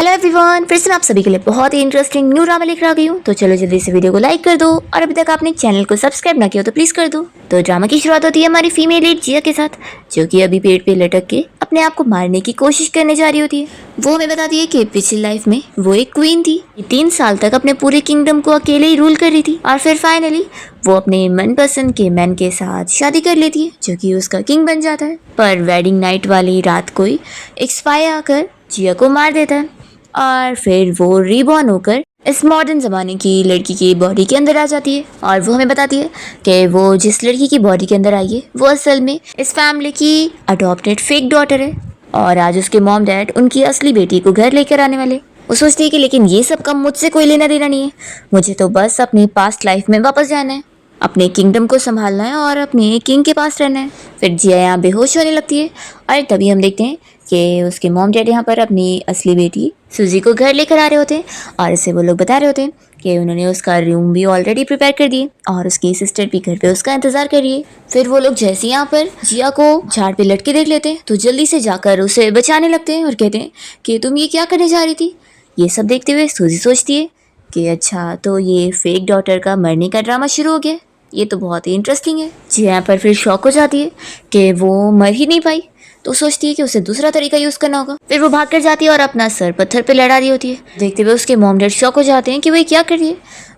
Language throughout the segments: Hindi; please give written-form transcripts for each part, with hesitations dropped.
हेलो एवरीवन, फिर से मैं आप सभी के लिए बहुत ही इंटरेस्टिंग न्यू ड्रामा लेकर आ गई हूँ। तो चलो जल्दी से वीडियो को लाइक कर दो और अभी तक आपने चैनल को सब्सक्राइब ना किया हो तो प्लीज कर दो। तो ड्रामा की शुरुआत होती है हमारी फीमेल लीड जिया के साथ, जो कि अभी पेड़ पे लटक के अपने आप को मारने की कोशिश करने जा रही होती है। वो हमें बताती है कि पिछली लाइफ में वो एक क्वीन थी, 3 साल तक अपने पूरे किंगडम को अकेले ही रूल कर रही थी और फिर फाइनली वो अपने मनपसंद के मैन के साथ शादी कर लेती है, जो कि उसका किंग बन जाता है। पर वेडिंग नाइट वाली रात कोई एक स्पाई आकर जिया को मार देता है और फिर वो रीबॉर्न होकर इस मॉडर्न ज़माने की लड़की की बॉडी के अंदर आ जाती है। और वो हमें बताती है कि वो जिस लड़की की बॉडी के अंदर आई है वो असल में इस फैमिली की अडॉप्टेड फेक डॉटर है और आज उसके मॉम डैड उनकी असली बेटी को घर लेकर आने वाले। वो सोचती है कि लेकिन ये सब का मुझसे कोई लेना देना नहीं है, मुझे तो बस अपनी पास्ट लाइफ में वापस जाना है, अपने किंगडम को संभालना है और अपने किंग के पास रहना है। फिर जिया यहाँ बेहोश होने लगती है और तभी हम देखते हैं कि उसके मॉम डैड यहाँ पर अपनी असली बेटी सूजी को घर लेकर आ रहे होते हैं और इसे वो लोग बता रहे होते हैं कि उन्होंने उसका रूम भी ऑलरेडी प्रिपेयर कर दिए और उसकी सिस्टर भी घर पे उसका इंतजार कर रही है। फिर वो लोग जैसे यहाँ पर जिया को झाड़ पे लटके देख लेते हैं तो जल्दी से जाकर उसे बचाने लगते हैं और कहते हैं कि तुम ये क्या करने जा रही थी। ये सब देखते हुए सूजी सोचती है कि अच्छा, तो ये फेक डॉटर का मरने का ड्रामा शुरू हो गया, ये तो बहुत ही इंटरेस्टिंग है। जी यहाँ पर फिर शॉक हो जाती है कि वो मर ही नहीं पाई, तो सोचती है कि उसे दूसरा तरीका यूज करना होगा। फिर वो भाग कर जाती है और अपना सर पत्थर पे लड़ा रही होती है। देखते हुए उसके मॉम डैड शॉक हो जाते हैं कि वो क्या कर रही है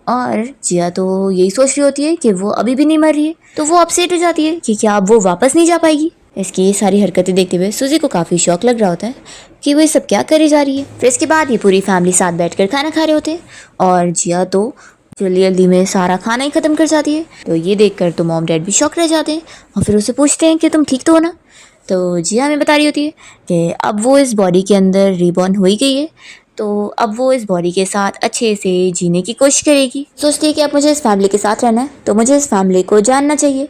और जिया तो यही सोच रही होती है कि वो अभी भी नहीं मर रही है, तो वो अपसेट हो जाती है कि क्या अब वो वापस नहीं जा पाएगी। इसकी ये सारी हरकतें देखते हुए सूजी को काफ़ी शौक लग रहा होता है कि वो ये सब क्या करी जा रही है। फिर इसके बाद ये पूरी फैमिली साथ बैठकर खाना खा रहे होते हैं और जिया तो जल्दी जल्दी में सारा खाना ही खत्म कर जाती है। तो ये देखकर तो मॉम डैड भी शौक रह जाते हैं और फिर उसे पूछते हैं कि तुम ठीक तो हो ना। तो जिया हमें बता रही होती है कि अब वो इस बॉडी के अंदर रीबॉर्न हो ही गई है, तो अब वो इस बॉडी के साथ अच्छे से जीने की कोशिश करेगी। सोचती है कि अब मुझे इस फैमिली के साथ रहना है, तो मुझे इस फैमिली को जानना चाहिए।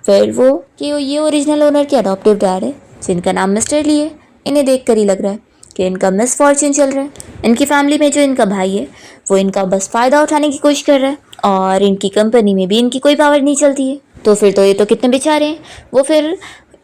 फिर वो कि ये ओरिजिनल ओनर के अडॉप्टिव डैड है जिनका नाम मिस्टर ली है। इन्हें देख कर ही लग रहा है कि इनका मिस फॉर्च्यून चल रहा है। इनकी फैमिली में जो इनका भाई है वो इनका बस फ़ायदा उठाने की कोशिश कर रहा है और इनकी कंपनी में भी इनकी कोई पावर नहीं चलती है। तो फिर तो ये तो कितने बेचारे हैं। वो फिर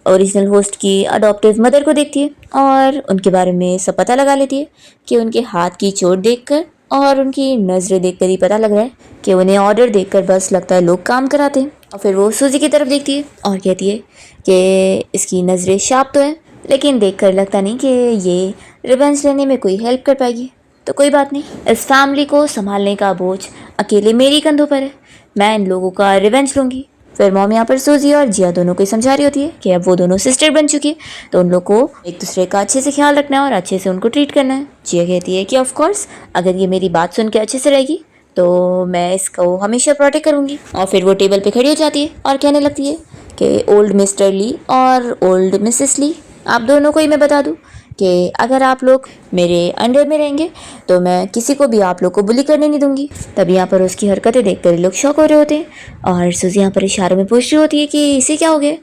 ओरिजिनल होस्ट की अडॉप्टिव मदर को देखती है और उनके बारे में सब पता लगा लेती है कि उनके हाथ की चोट देखकर और उनकी नज़रें देखकर ही पता लग रहा है कि उन्हें ऑर्डर देखकर बस लगता है लोग काम कराते हैं। और फिर वो सूजी की तरफ देखती है और कहती है कि इसकी नज़रें शार्प तो हैं, लेकिन देखकर लगता नहीं कि ये रिवेंज लेने में कोई हेल्प कर पाएगी। तो कोई बात नहीं, इस फैमिली को संभालने का बोझ अकेले मेरी कंधों पर है, मैं इन लोगों का रिवेंज लूँगी। फिर मॉम यहाँ पर सूजी और जिया दोनों को समझा रही होती है कि अब वो दोनों सिस्टर बन चुकी है, तो उन लोग को एक दूसरे का अच्छे से ख्याल रखना है और अच्छे से उनको ट्रीट करना है। जिया कहती है कि ऑफ कोर्स अगर ये मेरी बात सुन के अच्छे से रहेगी तो मैं इसको हमेशा प्रोटेक्ट करूँगी। और फिर वो टेबल पे खड़ी हो जाती है और कहने लगती है कि ओल्ड मिस्टर ली और ओल्ड मिसेस ली, आप दोनों को ही मैं बता दूँ कि अगर आप लोग मेरे अंडर में रहेंगे तो मैं किसी को भी आप लोग को बुली करने नहीं दूंगी। तब यहाँ पर उसकी हरकतें देखकर लोग शॉक हो रहे होते हैं और सूजी यहाँ पर इशारों में पूछ रही होती है कि इसे क्या हो गया।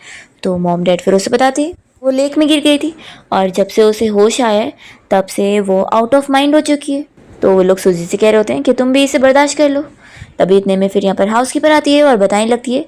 तो मॉम डैड फिर उसे बताते हैं वो लेक में गिर गई थी और जब से उसे होश आया है तब से वो आउट ऑफ माइंड हो चुकी है। तो वो लोग सूजी से कह रहे होते हैं कि तुम भी इसे बर्दाश्त कर लो। तभी इतने में फिर यहाँ पर हाउसकीपर आती है और बताने लगती है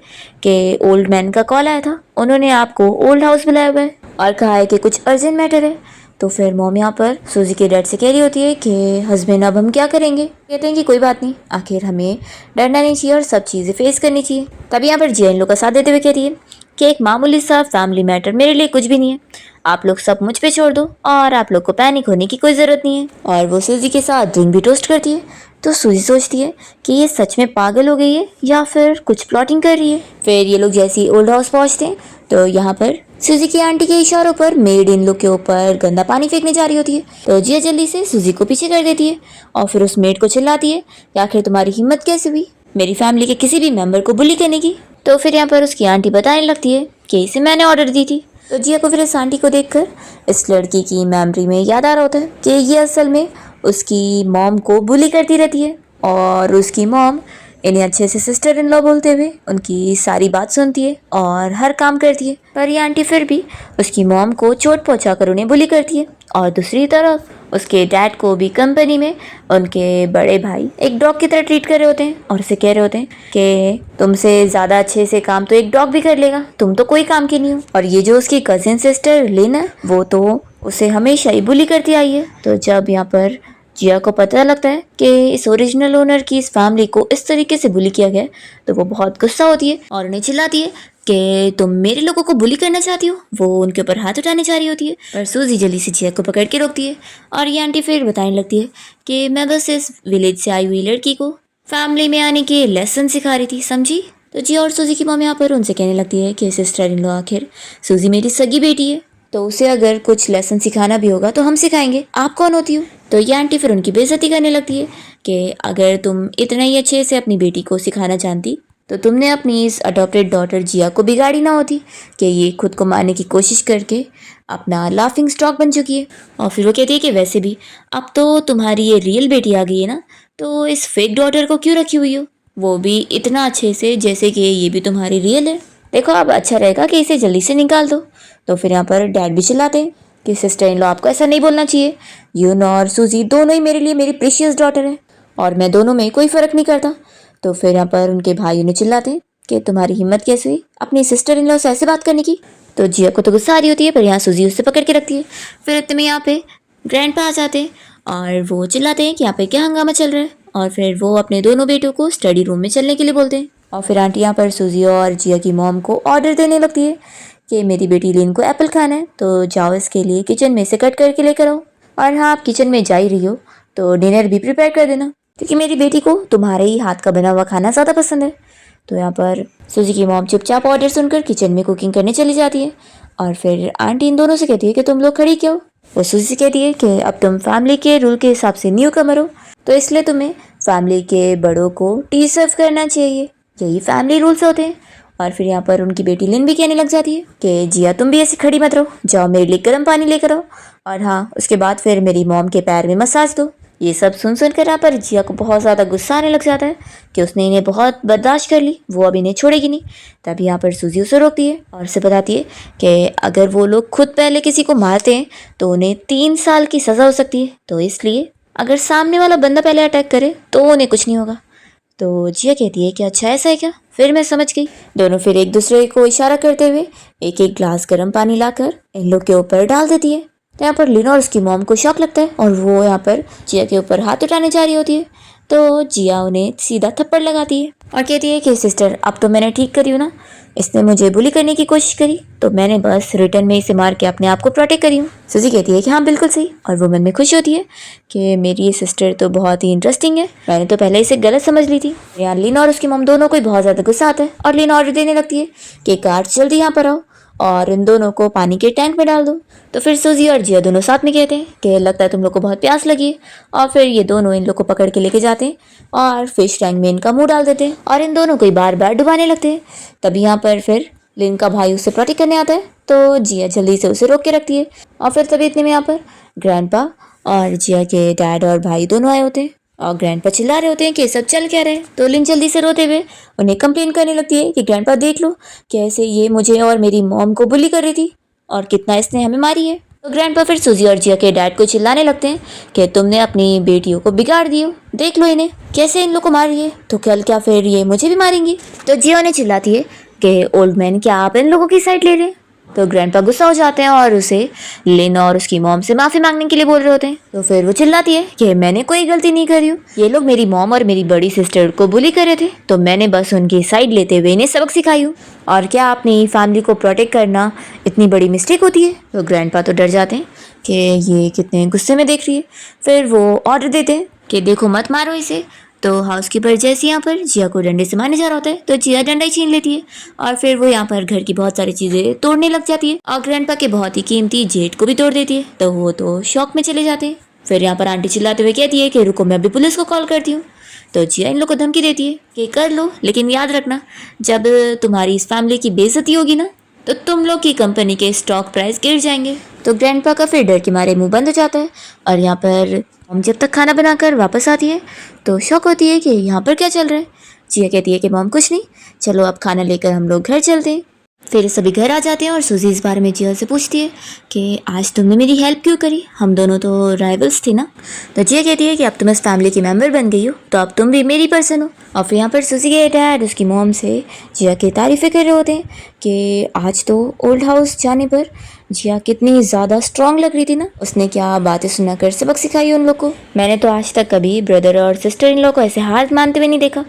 कि ओल्ड मैन का कॉल आया था, उन्होंने आपको ओल्ड हाउस बुलाया हुआ है और कहा है कि कुछ अर्जेंट मैटर है। तो फिर मॉम यहाँ पर सूजी के डैड से कह रही होती है कि हस्बैंड अब हम क्या करेंगे। कहते हैं कि कोई बात नहीं, आखिर हमें डरना नहीं चाहिए और सब चीज़ें फेस करनी चाहिए। तभी यहाँ पर जिया इन लोग का साथ देते हुए कह रही है कि एक मामूली सा फैमिली मैटर मेरे लिए कुछ भी नहीं है, आप लोग सब मुझ पे छोड़ दो और आप लोग को पैनिक होने की कोई ज़रूरत नहीं है। और वो सूजी के साथ ड्रिंक भी टोस्ट करती है। तो सूजी सोचती है कि ये सच में पागल हो गई है या फिर कुछ प्लॉटिंग कर रही है। फिर ये लोग जैसे ही ओल्ड हाउस पहुँचते हैं तो यहाँ पर सूजी की आंटी के इशारों पर मेड इन लोग के ऊपर गंदा पानी फेंकने जा रही होती है। तो जिया जल्दी से सूजी को पीछे कर देती है और फिर उस मेड को चिल्लाती है कि आखिर तुम्हारी हिम्मत कैसे हुई मेरी फैमिली के किसी भी मेंबर को बुली करने की। तो फिर यहाँ पर उसकी आंटी बताने लगती है कि इसे मैंने ऑर्डर दी थी। तो जिया को फिर इस आंटी को देखकर इस लड़की की मेमोरी में याद आ रहा होता है कि ये असल में उसकी मॉम को बुली करती रहती है और उसकी मॉम इन्हें अच्छे से सिस्टर इन लॉ बोलते हुए उनकी सारी बात सुनती है और हर काम करती है। पर ये आंटी फिर भी उसकी मॉम को चोट पहुंचाकर उन्हें बुली करती है और दूसरी तरफ उसके डैड को भी कंपनी में उनके बड़े भाई एक डॉग की तरह ट्रीट कर रहे होते हैं और उसे कह रहे होते हैं कि तुमसे ज़्यादा अच्छे से काम तो एक डॉग भी कर लेगा, तुम तो कोई काम की नहीं हो। और ये जो उसकी कजिन सिस्टर लेना वो तो उसे हमेशा ही बुली करती आई है। तो जब यहाँ पर जिया को पता लगता है कि इस ओरिजिनल ओनर की इस फैमिली को इस तरीके से बुली किया गया है, तो वो बहुत गुस्सा होती है और उन्हें चिल्लाती है कि तुम मेरे लोगों को बुली करना चाहती हो। वो उनके ऊपर हाथ उठाने जा रही होती है, पर सूजी जल्दी से जिया को पकड़ के रोकती है और ये आंटी फिर बताने लगती है कि मैं बस इस विलेज से आई हुई लड़की को फैमिली में आने के लेसन सिखा रही थी, समझी। तो जिया और सूजी की मॉम यहाँ पर उनसे कहने लगती है कि सिस्टर इन लॉ, आखिर सूजी मेरी सगी बेटी है, तो उसे अगर कुछ लेसन सिखाना भी होगा तो हम सिखाएंगे, आप कौन होती हो। तो ये आंटी फिर उनकी बेइज्जती करने लगती है कि अगर तुम इतना ही अच्छे से अपनी बेटी को सिखाना जानती तो तुमने अपनी इस अडॉप्टेड डॉटर जिया को बिगाड़ी ना होती कि ये खुद को मारने की कोशिश करके अपना लाफिंग स्टॉक बन चुकी है। और फिर वो कहती है कि वैसे भी अब तो तुम्हारी ये रियल बेटी आ गई है ना, तो इस फेक डॉटर को क्यों रखी हुई हो, वो भी इतना अच्छे से जैसे कि ये भी तुम्हारी रियल है। देखो अब अच्छा रहेगा कि इसे जल्दी से निकाल दो। तो फिर यहाँ पर डैड भी चिल्लाते हैं कि सिस्टर इन लॉ आपको ऐसा नहीं बोलना चाहिए, यून और सूजी दोनों ही मेरे लिए मेरी प्रीशियस डॉटर है और मैं दोनों में कोई फ़र्क नहीं करता। तो फिर यहाँ पर उनके भाई उन्हें चिल्लाते हैं कि तुम्हारी हिम्मत कैसे हुई अपनी सिस्टर इन लॉ से ऐसे बात करने की। तो जिया को तो गुस्सा आ रही होती है, पर यहाँ सूजी उससे पकड़ के रखती है। फिर इतने में यहाँ पे ग्रैंडपा आ जाते हैं और वो चिल्लाते हैं कि यहाँ पे क्या हंगामा चल रहा है, और फिर वो अपने दोनों बेटों को स्टडी रूम में चलने के लिए बोलते हैं। और फिर आंटी यहाँ पर सूजी और जिया की मॉम को ऑर्डर देने लगती है कि मेरी बेटी लिन को एप्पल खाना है, तो जाओ इसके लिए किचन में से कट करके लेकर आओ, और हाँ आप किचन में जा ही रही हो तो डिनर भी प्रिपेयर कर देना, क्योंकि मेरी बेटी को तुम्हारे ही हाथ का बना हुआ खाना ज़्यादा पसंद है। तो यहाँ पर सूजी की मॉम चुपचाप ऑर्डर सुनकर किचन में कुकिंग करने चली जाती है, और फिर आंटी इन दोनों से कहती है कि तुम लोग खड़ी क्यों हो। वो सूजी से कहती है कि अब तुम फैमिली के रूल के हिसाब से न्यू कमर हो, तो इसलिए तुम्हें फैमिली के बड़ों को टी सर्व करना चाहिए, यही फैमिली रूल्स होते हैं। और फिर यहाँ पर उनकी बेटी लिन भी कहने लग जाती है कि जिया तुम भी ऐसी खड़ी मत रहो, जाओ मेरे लिए गर्म पानी लेकर आओ, और हाँ उसके बाद फिर मेरी मॉम के पैर में मसाज दो। ये सब सुन कर यहाँ पर जिया को बहुत ज़्यादा गुस्सा आने लग जाता है कि उसने इन्हें बहुत बर्दाश्त कर ली, वो अब इन्हें छोड़ेगी नहीं। तभी यहाँ पर सूजी उसे रोकती है और उसे बताती है कि अगर वो लोग खुद पहले किसी को मारते हैं तो उन्हें 3 साल की सज़ा हो सकती है, तो इसलिए अगर सामने वाला बंदा पहले अटैक करे तो उन्हें कुछ नहीं होगा। तो जिया कहती है कि अच्छा ऐसा है क्या, फिर मैं समझ गई। दोनों फिर एक दूसरे को इशारा करते हुए एक एक ग्लास गर्म पानी लाकर इन लोग के ऊपर डाल देती है। तो यहाँ पर लिन और उसकी मॉम को शौक लगता है और वो यहाँ पर जिया के ऊपर हाथ उठाने जा रही होती है, तो जिया उन्हें सीधा थप्पड़ लगाती है और कहती है कि सिस्टर अब तो मैंने ठीक करी हूँ ना, इसने मुझे बुली करने की कोशिश करी तो मैंने बस रिटर्न में इसे मार के अपने आप को प्रोटेक्ट करी हूँ। सूजी कहती है कि हाँ बिल्कुल सही, और वो मन में खुश होती है कि मेरी ये सिस्टर तो बहुत ही इंटरेस्टिंग है, मैंने तो पहले इसे गलत समझ ली थी। यहाँ लिन और उसकी मॉम दोनों को बहुत ज़्यादा गुस्सा आता है और लिन ऑर्डर देने लगती है कि कार जल्दी यहाँ पर आओ और इन दोनों को पानी के टैंक में डाल दो। तो फिर सूजी और जिया दोनों साथ में कहते हैं कि लगता है तुम लोग को बहुत प्यास लगी है, और फिर ये दोनों इन लोग को पकड़ के लेके जाते हैं और फिश टैंक में इनका मुंह डाल देते हैं और इन दोनों को बार बार डुबाने लगते हैं। तभी यहाँ पर फिर लिन का भाई उसे प्रोटेक्ट करने आता है, तो जिया जल्दी से उसे रोक के रखती है। और फिर तभी इतने में यहाँ पर ग्रैंडपा और जिया के डैड और भाई दोनों आए होते हैं और ग्रैंडपा चिल्ला रहे होते हैं कि सब चल क्या रहा है। तो लिन जल्दी से रोते हुए उन्हें कंप्लेन करने लगती है कि ग्रैंडपा देख लो कैसे ये मुझे और मेरी मॉम को बुली कर रही थी और कितना इसने हमें मारी है। तो ग्रैंडपा फिर सूजी और जिया के डैड को चिल्लाने लगते हैं कि तुमने अपनी बेटियों को बिगाड़ दियो, देख लो इन्हें कैसे इन लोग को मार रही है, तो कल क्या फिर ये मुझे भी मारेंगी। तो जिया उन्हें चिल्लाती है कि ओल्ड मैन क्या आप इन लोगों की साइड ले रहे हैं। तो ग्रैंडपा गुस्सा हो जाते हैं और उसे लिन और उसकी मॉम से माफ़ी मांगने के लिए बोल रहे होते हैं। तो फिर वो चिल्लाती है कि मैंने कोई गलती नहीं करी हूँ, ये लोग मेरी मॉम और मेरी बड़ी सिस्टर को बुली कर रहे थे, तो मैंने बस उनकी साइड लेते हुए इन्हें सबक सिखाई हूँ, और क्या अपनी फैमिली को प्रोटेक्ट करना इतनी बड़ी मिस्टेक होती है। तो ग्रैंडपा तो डर जाते हैं कि ये कितने गुस्से में देख रही है। फिर वो ऑर्डर देते हैं कि देखो मत मारो इसे। तो हाउसकीपर जैसे यहाँ पर जिया को डंडे से मारने जा रहा होता है तो जिया डंडा ही छीन लेती है और फिर वो यहाँ पर घर की बहुत सारी चीज़ें तोड़ने लग जाती है और ग्रैंडपा के बहुत ही कीमती जेट को भी तोड़ देती है। तो वो तो शॉक में चले जाते हैं। फिर यहाँ पर आंटी चिल्लाते हुए कहती है कि रुको मैं अभी पुलिस को कॉल करती हूँ। तो जिया इन लोग को धमकी देती है कि कर लो, लेकिन याद रखना जब तुम्हारी इस फैमिली की बेइज्जती होगी ना तो तुम लोग की कंपनी के स्टॉक प्राइस गिर जाएंगे। तो ग्रैंडपा का फिर डर के मारे मुंह बंद हो जाता है और यहाँ पर मॉम जब तक खाना बनाकर वापस आती है तो शौक होती है कि यहाँ पर क्या चल रहा है। जिया कहती है कि मॉम कुछ नहीं, चलो अब खाना लेकर हम लोग घर चलते हैं। फिर सभी घर आ जाते हैं और सूजी इस बारे में जिया से पूछती है कि आज तुमने मेरी हेल्प क्यों करी, हम दोनों तो राइवल्स थे ना। तो जिया कहती है कि अब तुम इस फैमिली की मेंबर बन गई हो तो अब तुम भी मेरी पर्सन हो। और फिर यहाँ पर सूजी के डैड उसकी मॉम से जिया की तारीफ़ें कर रहे होते हैं कि आज तो ओल्ड हाउस जाने पर जिया कितनी ज़्यादा स्ट्रांग लग रही थी ना, उसने क्या बातें सुनाकर सबक सिखाई उन लोग को। मैंने तो आज तक कभी ब्रदर और सिस्टर इन लोग को ऐसे हार मानते हुए नहीं देखा।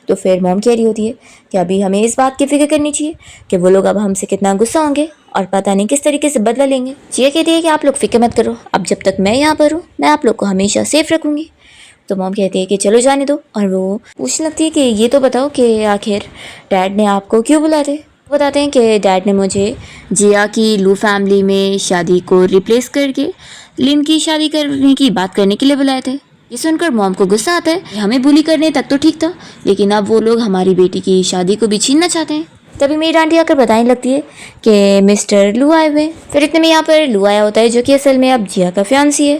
तो फिर मॉम कह रही होती है कि अभी हमें इस बात की फिक्र करनी चाहिए कि वो लोग अब हमसे कितना गुस्सा होंगे और पता नहीं किस तरीके से बदला लेंगे। जिया कहती है कि आप लोग फिक्र मत करो, अब जब तक मैं यहाँ पर हूँ मैं आप लोग को हमेशा सेफ रखूँगी। तो मॉम कहती है कि चलो जाने दो, और वो पूछने लगती है कि ये तो बताओ कि आखिर डैड ने आपको क्यों बुलाए थे। बताते हैं कि डैड ने मुझे जिया की लू फैमिली में शादी को रिप्लेस करके लिन की शादी करने की बात करने के लिए बुलाए थे। ये सुनकर मॉम को गुस्सा आता है, हमें बुली करने तक तो ठीक था, लेकिन अब वो लोग हमारी बेटी की शादी को भी छीनना चाहते हैं। तभी मेरी आंटी आकर बताने लगती है कि मिस्टर लू आए हुए हैं। फिर इतने में यहाँ पर लू आया होता है जो कि असल में अब जिया का फियांसी है।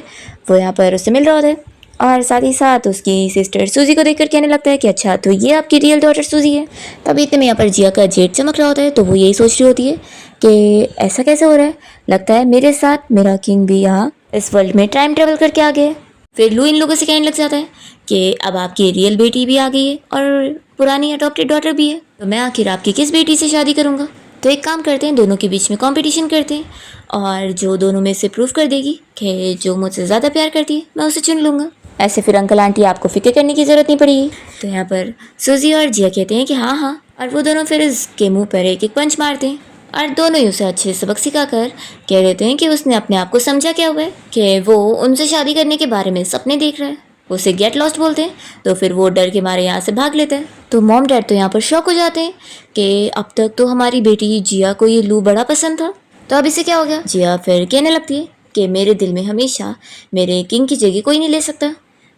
वो यहाँ पर उससे मिल रहा होता है और साथ ही साथ उसकी सिस्टर सूजी को देखकर कहने लगता है कि अच्छा तो ये आपकी रियल डॉटर सूजी है। तभी इतने में यहाँ पर जिया का जेट चमक रहा होता है तो वो यही सोच रही होती है कि ऐसा कैसे हो रहा है, लगता है मेरे साथ मेरा किंग भी यहाँ इस वर्ल्ड में टाइम ट्रेवल करके आ गया है। फिर लू इन लोगों से कहने लग जाता है कि अब आपकी रियल बेटी भी आ गई है और पुरानी अडॉप्टेड डॉटर भी है, तो मैं आखिर आपकी किस बेटी से शादी करूँगा। तो एक काम करते हैं, दोनों के बीच में कंपटीशन करते हैं और जो दोनों में से प्रूव कर देगी कि जो मुझसे ज़्यादा प्यार करती है मैं उसे चुन लूँगा। ऐसे फिर अंकल आंटी आपको फिक्र करने की ज़रूरत नहीं पड़ेगी। तो यहाँ पर सूजी और जिया कहते हैं कि हाँ हाँ, और वो दोनों फिर इसके मुँह पर एक एक पंच मारते हैं और दोनों ही उसे अच्छे सबक सिखाकर कह देते हैं कि उसने अपने आप को समझा क्या हुआ है कि वो उनसे शादी करने के बारे में सपने देख रहा है। उसे गेट लॉस्ट बोलते हैं, तो फिर वो डर के मारे यहाँ से भाग लेते हैं। तो मॉम डैड तो यहाँ पर शॉक हो जाते हैं कि अब तक तो हमारी बेटी जिया को ये लू बड़ा पसंद था, तो अब इसे क्या हो गया। जिया फिर कहने लगती है कि मेरे दिल में हमेशा मेरे किंग की जगह कोई नहीं ले सकता।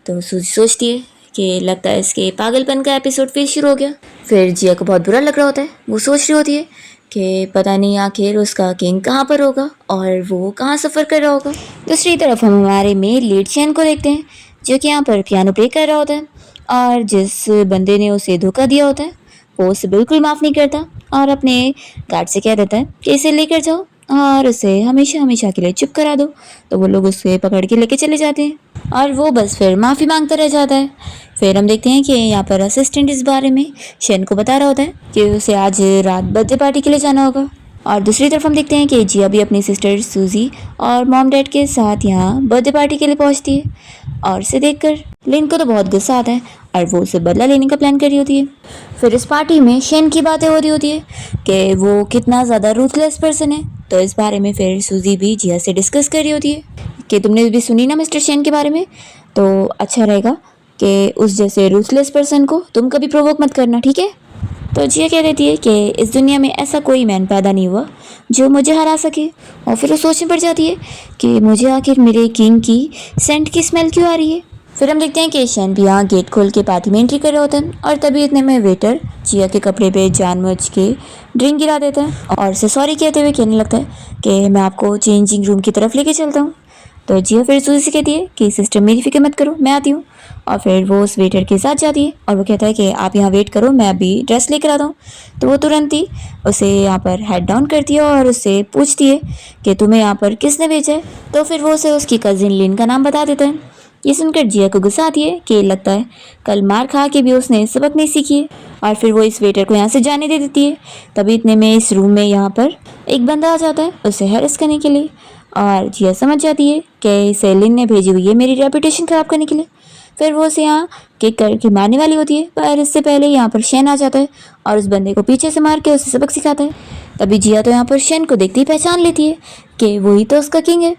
तो सूजी सोचती है कि लगता है इसके पागलपन का एपिसोड फिर शुरू हो गया। फिर जिया को बहुत बुरा लग रहा होता है, वो सोच रही होती है कि पता नहीं आखिर उसका किंग कहाँ पर होगा और वो कहाँ सफ़र कर रहा होगा। दूसरी तरफ हम हमारे मेन लीड चैन को देखते हैं जो कि यहाँ पर पियानो प्ले कर रहा होता है और जिस बंदे ने उसे धोखा दिया होता है वो उसे बिल्कुल माफ़ नहीं करता और अपने गार्ड से कह देता है कि इसे लेकर जाओ और उसे हमेशा हमेशा के लिए चुप करा दो। तो वो लोग उसे पकड़ के लेके चले जाते हैं और वो बस फिर माफ़ी मांगता रह जाता है। फिर हम देखते हैं कि यहाँ पर असिस्टेंट इस बारे में शेन को बता रहा होता है कि उसे आज रात बर्थडे पार्टी के लिए जाना होगा। और दूसरी तरफ हम देखते हैं कि जिया भी अपनी सिस्टर सूजी और मॉम डैड के साथ यहाँ बर्थडे पार्टी के लिए पहुँचती है और इसे देखकर लिन को तो बहुत गुस्सा आता है और वो उसे बदला लेने का प्लान कर रही होती है। फिर इस पार्टी में शेन की बातें हो रही होती है कि वो कितना ज़्यादा रूथलेस पर्सन है। तो इस बारे में फिर सूजी भी जिया से डिस्कस कर रही होती है कि तुमने भी सुनी ना मिस्टर शेन के बारे में, तो अच्छा रहेगा कि उस जैसे रूथलेस पर्सन को तुम कभी प्रोवोक मत करना, ठीक है। तो जिया कह देती है कि इस दुनिया में ऐसा कोई मैन पैदा नहीं हुआ जो मुझे हरा सके। और फिर वो सोचने पड़ जाती है कि मुझे आखिर मेरे किंग की सेंट की स्मेल क्यों आ रही है। फिर हम देखते हैं कि शेन भी यहाँ गेट खोल के पार्टी में एंट्री कर रहे होते हैं और तभी इतने में वेटर जिया के कपड़े पे जानबूझ के ड्रिंक गिरा देता है और उसे सॉरी कहते हुए कहने लगता है कि मैं आपको चेंजिंग रूम की तरफ लेके चलता हूँ। तो जिया फिर सूजी से कहती है कि सिस्टर मेरी फिक्र मत करो, मैं आती हूँ। और फिर वो उस वेटर के साथ जाती है और वो कहता है कि आप यहाँ वेट करो, मैं अभी ड्रेस लेकर आता हूँ। तो वो तुरंत ही उसे यहाँ पर हेड डाउन करती है और उससे पूछती है कि तुम्हें यहाँ पर किसने भेजा है। तो फिर वो उसे उसकी कज़िन लिन का नाम बता देता है। ये सुनकर जिया को गुस्सा आती है कि लगता है कल मार खा के भी उसने सबक नहीं सीखी है और फिर वो इस वेटर को यहाँ से जाने दे देती है। तभी इतने में इस रूम में यहाँ पर एक बंदा आ जाता है उसे हैरेस करने के लिए और जिया समझ जाती है कि इसे लिन ने भेजी हुई है मेरी रेपुटेशन ख़राब करने के लिए। फिर वो उसे यहाँ किक करके मारने वाली होती है, पर इससे पहले यहाँ पर शेन आ जाता है और उस बंदे को पीछे से मार के उसे सबक सिखाता है। तभी जिया तो यहाँ पर शेन को देखती ही पहचान लेती है कि वही तो उसका किंग है।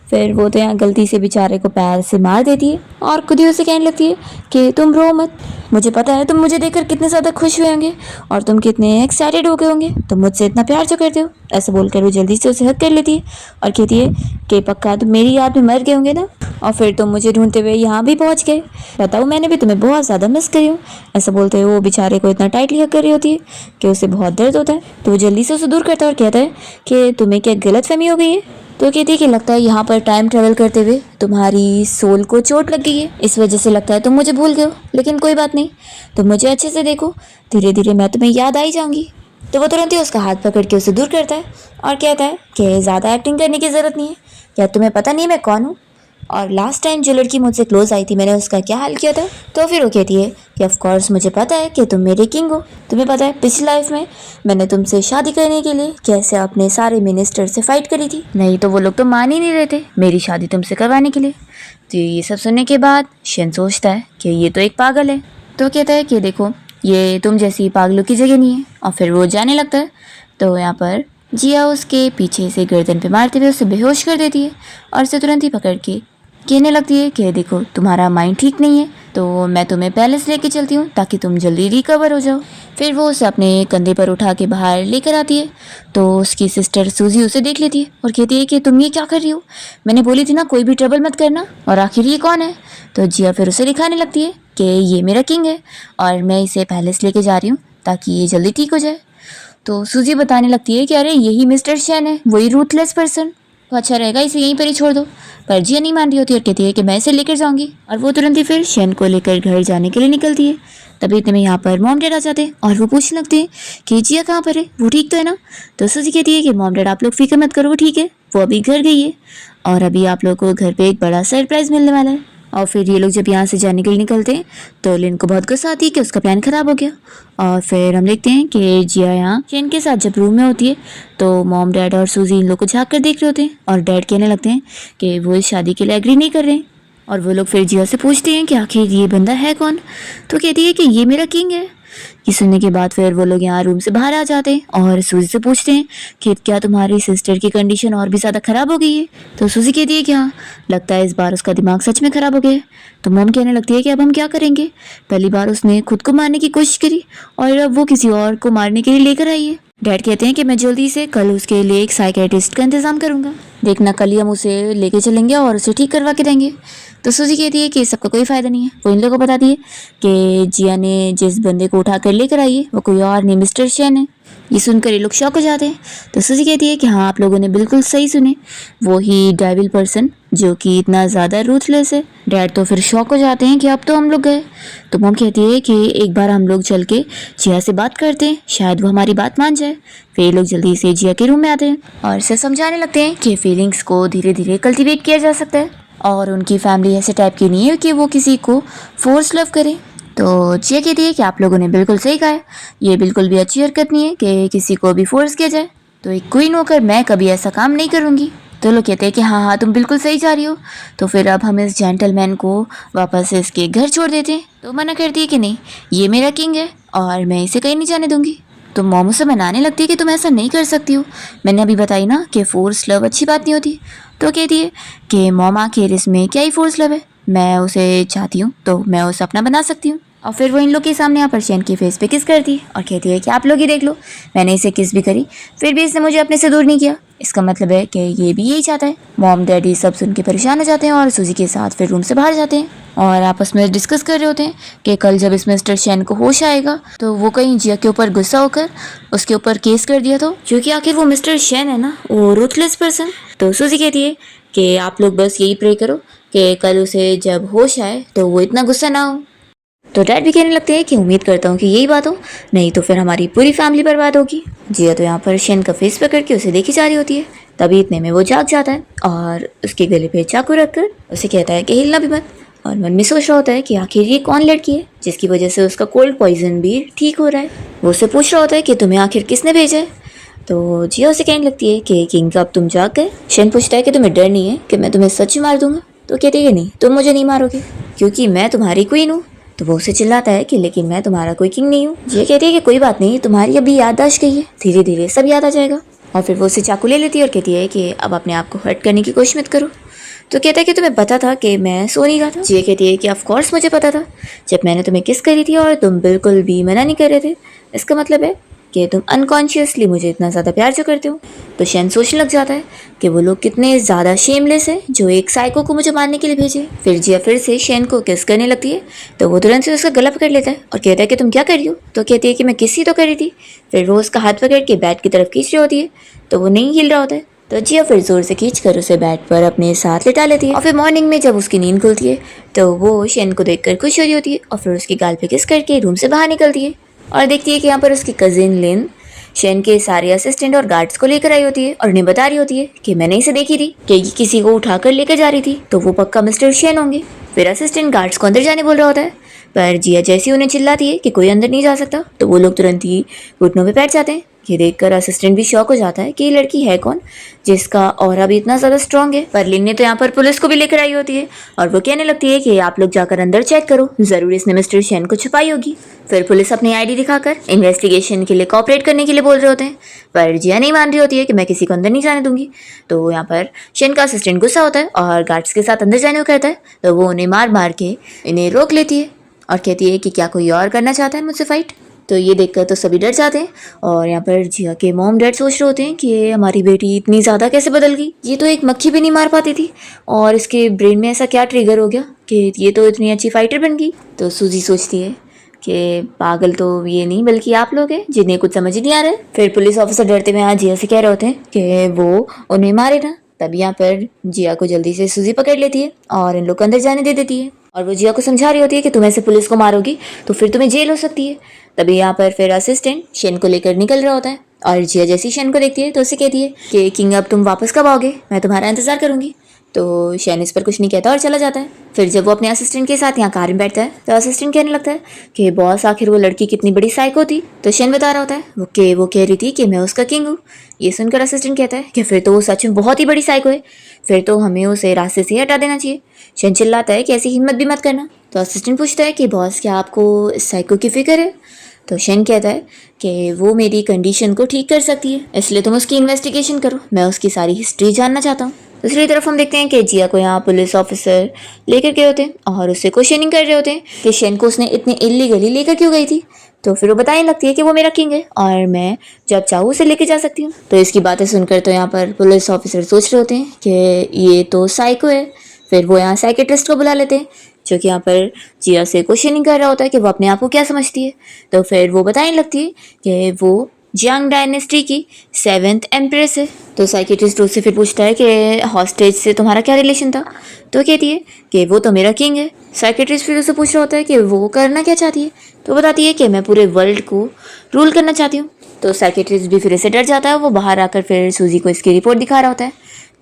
फिर वो तो यहाँ गलती से बेचारे को पैर से मार देती है और खुद ही उसे कहने लगती है कि तुम रो मत, मुझे पता है तुम मुझे देखकर कितने ज़्यादा खुश हुए होंगे और तुम कितने एक्साइटेड हो गए होंगे, तुम मुझसे इतना प्यार जो करते हो। ऐसे बोलकर वो जल्दी से उसे हक कर लेती है और कहती है कि पक्का तुम मेरी याद में मर गए होंगे ना, और फिर तुम मुझे ढूंढते हुए यहाँ भी पहुँच गए, बताओ मैंने भी तुम्हें बहुत ज़्यादा मिस करी हूँ। ऐसा बोलते हुए वो बेचारे को इतना टाइटली हक कर रही होती है कि उसे बहुत दर्द होता है। तो वो जल्दी से उसे दूर करता है और कहता है कि तुम्हें क्या गलतफहमी हो गई है। तो कहती है कि लगता है यहाँ पर टाइम ट्रेवल करते हुए तुम्हारी सोल को चोट लग गई है, इस वजह से लगता है तुम मुझे भूल गए हो, लेकिन कोई बात नहीं, तुम मुझे अच्छे से देखो, धीरे धीरे मैं तुम्हें याद आई जाऊंगी। तो वो तुरंत ही उसका हाथ पकड़ के उसे दूर करता है और कहता है कि ज़्यादा एक्टिंग करने की ज़रूरत नहीं है। क्या तुम्हें पता नहीं मैं कौन हूँ? और लास्ट टाइम जो लड़की मुझसे क्लोज आई थी मैंने उसका क्या हाल किया था? तो फिर वो कहती है कि ऑफ कोर्स मुझे पता है कि तुम मेरे किंग हो। तुम्हें पता है पिछली लाइफ में मैंने तुमसे शादी करने के लिए कैसे अपने सारे मिनिस्टर से फाइट करी थी। नहीं तो वो लोग तो मान ही नहीं रहे थे मेरी शादी तुमसे करवाने के लिए। तो ये सब सुनने के बाद शेन सोचता है कि ये तो एक पागल है। तो कहता है कि देखो ये तुम जैसी पागलों की जगह नहीं है। और फिर वो जाने लगता है। तो यहाँ पर जिया उसके पीछे से गर्दन पे मारते हुए उसे बेहोश कर देती है और उसे तुरंत ही पकड़ के कहने लगती है कि देखो तुम्हारा माइंड ठीक नहीं है तो मैं तुम्हें पैलेस लेके चलती हूँ ताकि तुम जल्दी रिकवर हो जाओ। फिर वो उसे अपने कंधे पर उठा के बाहर लेकर आती है। तो उसकी सिस्टर सूजी उसे देख लेती है और कहती है कि तुम ये क्या कर रही हो? मैंने बोली थी ना कोई भी ट्रबल मत करना। और आखिर ये कौन है? तो जिया फिर उसे दिखाने लगती है कि ये मेरा किंग है और मैं इसे पैलेस लेके जा रही हूँ ताकि ये जल्दी ठीक हो जाए। तो सूजी बताने लगती है कि अरे यही मिस्टर शेन है, वही रूथलेस पर्सन। तो अच्छा रहेगा इसे यहीं पर ही छोड़ दो। पर जिया नहीं मान रही होती और कहती है कि मैं इसे लेकर जाऊंगी। और वो तुरंत ही फिर शेन को लेकर घर जाने के लिए निकलती है। तभी इतने में यहाँ पर मॉम डैड आ जाते हैं और वो पूछने लगते हैं कि जिया कहाँ पर है, वो ठीक तो है ना? तो सूजी कहती है कि मॉम डैड आप लोग फिक्र मत करो, वो ठीक है, वो अभी घर गई है और अभी आप लोग को घर पे एक बड़ा सरप्राइज मिलने वाला है। और फिर ये लोग जब यहाँ से जाने के लिए निकलते हैं तो लिन को बहुत गुस्सा आती है कि उसका प्लान खराब हो गया। और फिर हम देखते हैं कि जिया यहाँ शेन के साथ जब रूम में होती है तो मॉम डैड और सूजी इन लोग को झाँक कर देख रहे होते हैं और डैड कहने लगते हैं कि वो इस शादी के लिए एग्री नहीं कर रहे हैं। और वो लोग फिर जिया से पूछते हैं कि आखिर ये बंदा है कौन? तो कहती है कि ये मेरा किंग है। ये सुनने के बाद फिर वो लोग यहाँ रूम से बाहर आ जाते हैं और सूजी से पूछते हैं कि क्या तुम्हारी सिस्टर की कंडीशन और भी ज़्यादा ख़राब हो गई है? तो सूजी कहती है कि हाँ, लगता है इस बार उसका दिमाग सच में ख़राब हो गया है। तो मॉम कहने लगती है कि अब हम क्या करेंगे? पहली बार उसने खुद को मारने की कोशिश करी और अब वो किसी और को मारने के लिए लेकर आई है। डैड कहते हैं कि मैं जल्दी से कल उसके लिए एक साइकेट्रिस्ट का इंतज़ाम करूँगा। देखना कल ही हम उसे लेके चलेंगे और उसे ठीक करवा के देंगे। तो सूजी कहती है कि सबका कोई फ़ायदा नहीं है। वो इन लोगों को बताती है कि जिया ने जिस बंदे को उठा कर लेकर आई है वो कोई और नहीं मिस्टर शेन है। ये सुनकर ये लोग शॉक हो जाते हैं। तो सूजी कहती है कि हाँ आप लोगों ने बिल्कुल सही सुने, वो ही डेविल पर्सन जो कि इतना ज़्यादा रूथलेस है। डैड तो फिर शॉक हो जाते हैं कि अब तो हम लोग गए। तो मॉम कहती है कि एक बार हम लोग चल के जिया से बात करते हैं, शायद वो हमारी बात मान जाए। फिर ये लोग जल्दी से जिया के रूम में आते हैं और इसे समझाने लगते हैं कि फीलिंग्स को धीरे धीरे कल्टिवेट किया जा सकता है और उनकी फैमिली ऐसे टाइप की नहीं है कि वो किसी को फोर्स लव करे। तो जिया कहती है कि आप लोगों ने बिल्कुल सही कहा है, ये बिल्कुल भी अच्छी हरकत नहीं है कि किसी को भी फोर्स किया जाए। तो एक क्वीन होकर मैं कभी ऐसा काम नहीं करूँगी। तो लोग कहते हैं कि हाँ हाँ तुम बिल्कुल सही जा रही हो। तो फिर अब हम इस जेंटलमैन को वापस इसके घर छोड़ देते हैं। तो मना करती है कि नहीं, ये मेरा किंग है और मैं इसे कहीं नहीं जाने दूंगी। तो मॉम उसे मनाने लगती है कि तुम ऐसा नहीं कर सकती हो, मैंने अभी बताई ना कि फोर्स लव अच्छी बात नहीं होती। तो कहती है कि मॉम आखिर इसमें क्या ही फोर्स लव है, मैं उसे चाहती हूँ तो मैं उसे अपना बना सकती हूँ। और फिर वो इन लोग के सामने यहाँ पर शेन की फेस पे किस करती है और कहती है कि आप लोग ही देख लो, मैंने इसे किस भी करी फिर भी इसने मुझे अपने से दूर नहीं किया। इसका मतलब है कि ये भी यही चाहता है। मॉम डैडी सब सुन के परेशान हो जाते हैं और सूजी के साथ फिर रूम से बाहर जाते हैं और आपस में डिस्कस कर रहे होते हैं कि कल जब इस मिस्टर शेन को होश आएगा तो वो कहीं जिया के ऊपर गुस्सा होकर उसके ऊपर केस कर दिया तो, क्योंकि आखिर वो मिस्टर शेन है ना, वो रूथलेस पर्सन। तो सूजी कहती है कि आप लोग बस यही प्रे करो कि कल उसे जब होश आए तो वो इतना गुस्सा ना हो। तो डैड भी कहने लगते हैं कि उम्मीद करता हूँ कि यही बात हो, नहीं तो फिर हमारी पूरी फैमिली बर्बाद होगी। जिया तो यहाँ पर शेन का फेस पकड़ के उसे देखी जा रही होती है। तभी इतने में वो जाग जाता है और उसके गले पे चाकू रखकर उसे कहता है कि हिलना भी मत। और मन में सोच रहा होता है कि आखिर ये कौन लड़की है जिसकी वजह से उसका कोल्ड पॉइजन भी ठीक हो रहा है। वो उससे पूछ रहा होता है कि तुम्हें आखिर किसने भेजा है। तो जिया उसे कहने लगती है कि किंग अब तुम जाग गए। शेन पूछता है कि तुम्हें डर नहीं है कि मैं तुम्हें सच मार दूंगा। तो कहती है नहीं, तुम मुझे नहीं मारोगे क्योंकि मैं तुम्हारी क्वीन हूँ। तो वो उसे चिल्लाता है कि लेकिन मैं तुम्हारा कोई किंग नहीं हूँ। ये कहती है कि कोई बात नहीं, तुम्हारी अभी याददाश्त गई है, धीरे धीरे सब याद आ जाएगा। और फिर वो उसे चाकू ले लेती है और कहती है कि अब अपने आप को हर्ट करने की कोशिश मत करो। तो कहता है कि तुम्हें पता था कि मैं सो नहीं रहा था। ये कहती है कि ऑफ कोर्स मुझे पता था, जब मैंने तुम्हें किस करी थी और तुम बिल्कुल भी मना नहीं कर रहे थे, इसका मतलब है कि तुम अनकॉन्शियसली मुझे इतना ज़्यादा प्यार जो करते हो। तो शेन सोचने लग जाता है कि वो लोग कितने ज़्यादा शेमलेस है जो एक साइको को मुझे मारने के लिए भेजे। फिर जिया फिर से शेन को किस करने लगती है तो वो तुरंत से उसका गला पकड़ लेता है और कहता है कि तुम क्या कर रही हो। तो कहती है कि मैं किस ही तो कर रही थी। फिर वो उसका हाथ पकड़ के बैट की तरफ खींच रही होती है तो वो नहीं हिल रहा होता है। तो जिया फिर जोर से खींचकर उसे बैट पर अपने साथ लिटा लेती है। और फिर मॉर्निंग में जब उसकी नींद खुलती है तो वो शेन को देखकर खुश हो रही होती है और फिर उसकी गाल पे किस करके रूम से बाहर निकलती है और देखती है कि यहाँ पर उसकी कजिन लिन शेन के सारे असिस्टेंट और गार्ड्स को लेकर आई होती है और उन्हें बता रही होती है कि मैंने इसे देखी थी कि ये किसी को उठाकर लेकर जा रही थी, तो वो पक्का मिस्टर शेन होंगे। फिर असिस्टेंट गार्ड्स को अंदर जाने बोल रहा होता है, पर जिया जैसी उन्हें चिल्लाती है कि कोई अंदर नहीं जा सकता, तो वो लोग तुरंत ही घुटनों पे बैठ जाते हैं। ये देखकर असिस्टेंट भी शॉक हो जाता है कि ये लड़की है कौन जिसका ऑरा भी इतना ज्यादा स्ट्रांग है। पर लिन ने तो यहाँ पर पुलिस को भी लेकर आई होती है और वो कहने लगती है कि आप लोग जाकर अंदर चेक करो, जरूर इसने मिस्टर शेन को छुपाई होगी। फिर पुलिस अपनी आईडी दिखाकर इन्वेस्टिगेशन के लिए कोऑपरेट करने के लिए बोल रहे होते हैं, पर जिया नहीं मान रही होती है कि मैं किसी को अंदर नहीं जाने दूंगी। तो यहाँ पर शेन का असिस्टेंट गुस्सा होता है और गार्ड्स के साथ अंदर जाने को कहता है, तो वो उन्हें मार मार के इन्हें रोक लेती है और कहती है कि क्या कोई और करना चाहता है मुझसे फाइट। तो ये देखकर तो सभी डर जाते हैं और यहाँ पर जिया के मॉम डैड सोच रहे होते हैं कि ये हमारी बेटी इतनी ज़्यादा कैसे बदल गई, ये तो एक मक्खी भी नहीं मार पाती थी और इसके ब्रेन में ऐसा क्या ट्रिगर हो गया कि ये तो इतनी अच्छी फाइटर बन गई। तो सूजी सोचती है कि पागल तो ये नहीं बल्कि आप लोग हैं जिन्हें कुछ समझ ही नहीं आ रहा है। फिर पुलिस ऑफिसर डरते हुए यहाँ जिया से कह रहे होते हैं कि वो उन्हें मारे ना। तब यहाँ पर जिया को जल्दी से सूजी पकड़ लेती है और इन लोग को अंदर जाने दे देती है और वो जिया को समझा रही होती है कि तुम ऐसे पुलिस को मारोगी तो फिर तुम्हें जेल हो सकती है। तभी यहाँ पर फिर असिस्टेंट शेन को लेकर निकल रहा होता है और जिया जैसी शेन को देखती है तो उसे कहती है कि किंग अब तुम वापस कब आओगे, मैं तुम्हारा इंतजार करूंगी। तो शेन इस पर कुछ नहीं कहता और चला जाता है। फिर जब वो अपने असिस्टेंट के साथ यहाँ कार में बैठता है तो असिस्टेंट कहने लगता है कि बॉस आखिर वो लड़की कितनी बड़ी साइको थी। तो शेन बता रहा होता है वो कह रही थी कि मैं उसका किंग हूँ। ये सुनकर असिस्टेंट कहता है कि फिर तो वो सच में बहुत ही बड़ी साइको है, फिर तो हमें उसे रास्ते से हटा देना चाहिए। शेन चिल्लाता है कि ऐसी हिम्मत भी मत करना। तो असिस्टेंट पूछता है कि बॉस क्या आपको इस साइको की फिक्र है। तो शेन कहता है कि वो मेरी कंडीशन को ठीक कर सकती है, इसलिए तुम उसकी इन्वेस्टिगेशन करो, मैं उसकी सारी हिस्ट्री जानना चाहता हूँ। दूसरी तरफ हम देखते हैं कि जिया को यहाँ पुलिस ऑफिसर लेकर गए होते हैं और उससे क्वेश्चनिंग कर रहे होते हैं कि शेन को उसने इतनी इलीगली लेकर क्यों गई थी। तो फिर वो बताने लगती है कि वो मेरा किंग है और मैं जब चाहूँ उसे लेके जा सकती हूँ। तो इसकी बातें सुनकर तो यहाँ पर पुलिस ऑफिसर सोच रहे होते हैं कि ये तो साइको है। फिर वो यहाँ साइकेट्रिस्ट को बुला लेते हैं जो कि यहाँ पर जिया से क्वेश्चनिंग कर रहा होता है कि वो अपने आप को क्या समझती है। तो फिर वो बताने लगती है कि वो जियांग डायनेस्टी की 7th एम्प्रेस है। तो साइकेट्रिस्ट उससे फिर पूछता है कि हॉस्टेज से तुम्हारा क्या रिलेशन था। तो कहती है कि वो तो मेरा किंग है। साइकेट्रिस्ट फिर उससे पूछ रहा होता है कि वो करना क्या चाहती है। तो बताती है कि मैं पूरे वर्ल्ड को रूल करना चाहती हूँ। तो साइकेट्रिस्ट भी फिर से डर जाता है। वो बाहर आकर फिर सूजी को इसकी रिपोर्ट दिखा रहा होता है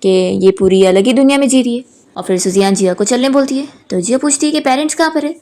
कि ये पूरी अलग ही दुनिया में जी रही है। और फिर सूजी जिया को चलने बोलती है। तो जिया पूछती है कि पेरेंट्स कहाँ पर है।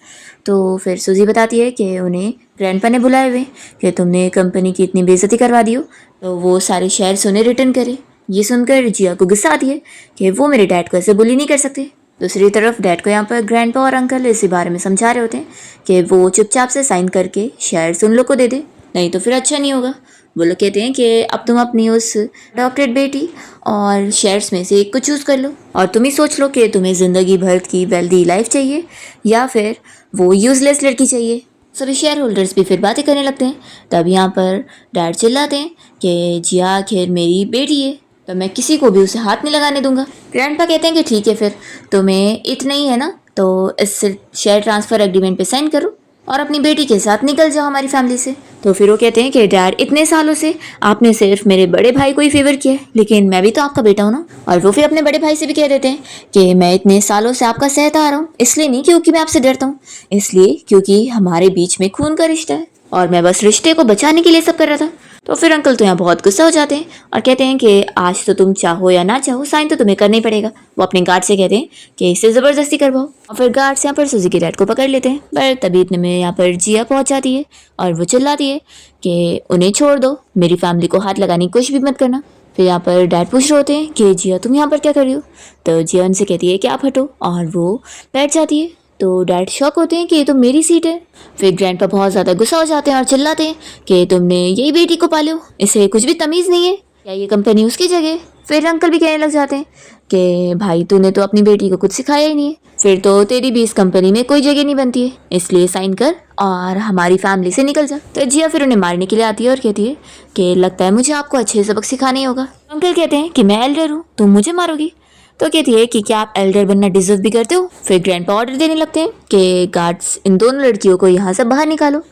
तो फिर सूजी बताती है कि उन्हें ग्रैंडपा ने बुलाए हुए कि तुमने कंपनी की इतनी बेइज्जती करवा दी हो तो वो सारे शेयर्स उन्हें रिटर्न करे। ये सुनकर जिया को गुस्सा आती है कि वो मेरे डैड को ऐसे बुली नहीं कर सकते। दूसरी तरफ डैड को यहाँ पर ग्रैंडपा और अंकल इसी बारे में समझा रहे होते हैं कि वो चुपचाप से साइन करके शेयर्स उन लोग को दे दे, नहीं तो फिर अच्छा नहीं होगा। वो लोग कहते हैं कि अब तुम अपनी उस डॉक्टरेट बेटी और शेयर्स में से एक को चूज़ कर लो और तुम ही सोच लो कि तुम्हें ज़िंदगी भर की वेल्दी लाइफ चाहिए या फिर वो यूजलेस लड़की चाहिए। सभी शेयर होल्डर्स भी फिर बातें करने लगते हैं। तब यहाँ पर डैड चिल्लाते हैं कि जिया आखिर मेरी बेटी है तो मैं किसी को भी उसे हाथ नहीं लगाने दूंगा। ग्रैंडपा कहते हैं कि ठीक है, फिर तुम्हें इतना ही है ना तो इस शेयर ट्रांसफ़र एग्रीमेंट पे साइन करो और अपनी बेटी के साथ निकल जाओ हमारी फैमिली से। तो फिर वो कहते हैं कि डैड इतने सालों से आपने सिर्फ मेरे बड़े भाई को ही फेवर किया है, लेकिन मैं भी तो आपका बेटा हूँ ना। और वो फिर अपने बड़े भाई से भी कह देते हैं कि मैं इतने सालों से आपका सहता आ रहा हूँ, इसलिए नहीं क्योंकि मैं आपसे डरता हूँ, इसलिए क्योंकि हमारे बीच में खून का रिश्ता है और मैं बस रिश्ते को बचाने के लिए सब कर रहा था। तो फिर अंकल तो यहाँ बहुत गुस्सा हो जाते हैं और कहते हैं कि आज तो तुम चाहो या ना चाहो साइन तो तुम्हें करना ही पड़ेगा। वो अपने गार्ड से कहते हैं कि इसे ज़बरदस्ती करवाओ और फिर गार्ड्स यहाँ पर सूजी के डैड को पकड़ लेते हैं। पर तभी इतने में यहाँ पर जिया पहुँच जाती है और वो चिल्लाती है कि उन्हें छोड़ दो, मेरी फैमिली को हाथ लगाने की कोशिश भी मत करना। फिर यहाँ पर डैड पूछ रहे होते हैं कि जिया तुम यहाँ पर क्या कर रही हो। तो जिया उनसे कहती है कि आप हटो और वो बैठ जाती है। तो डैड शॉक होते हैं कि ये तो मेरी सीट है। फिर ग्रैंडपा बहुत ज़्यादा गुस्सा हो जाते हैं और चिल्लाते हैं कि तुमने यही बेटी को पालो, इसे कुछ भी तमीज़ नहीं है, क्या ये कंपनी उसकी जगह। फिर अंकल भी कहने लग जाते हैं कि भाई तूने तो अपनी बेटी को कुछ सिखाया ही नहीं है, फिर तो तेरी भी इस कंपनी में कोई जगह नहीं बनती है, इसलिए साइन कर और हमारी फैमिली से निकल जा। तो जिया फिर उन्हें मारने के लिए आती है और कहती है कि लगता है मुझे आपको अच्छे सबक सिखाना ही होगा। अंकल कहते हैं कि मैं एल्डर हूँ, तुम मुझे मारोगी। तो कहती है कि क्या आप एल्डर बनना डिजर्व भी करते हो। फिर ग्रैंडपा ऑर्डर देने लगते हैं कि गार्ड्स इन दोनों लड़कियों को यहाँ से बाहर निकालो।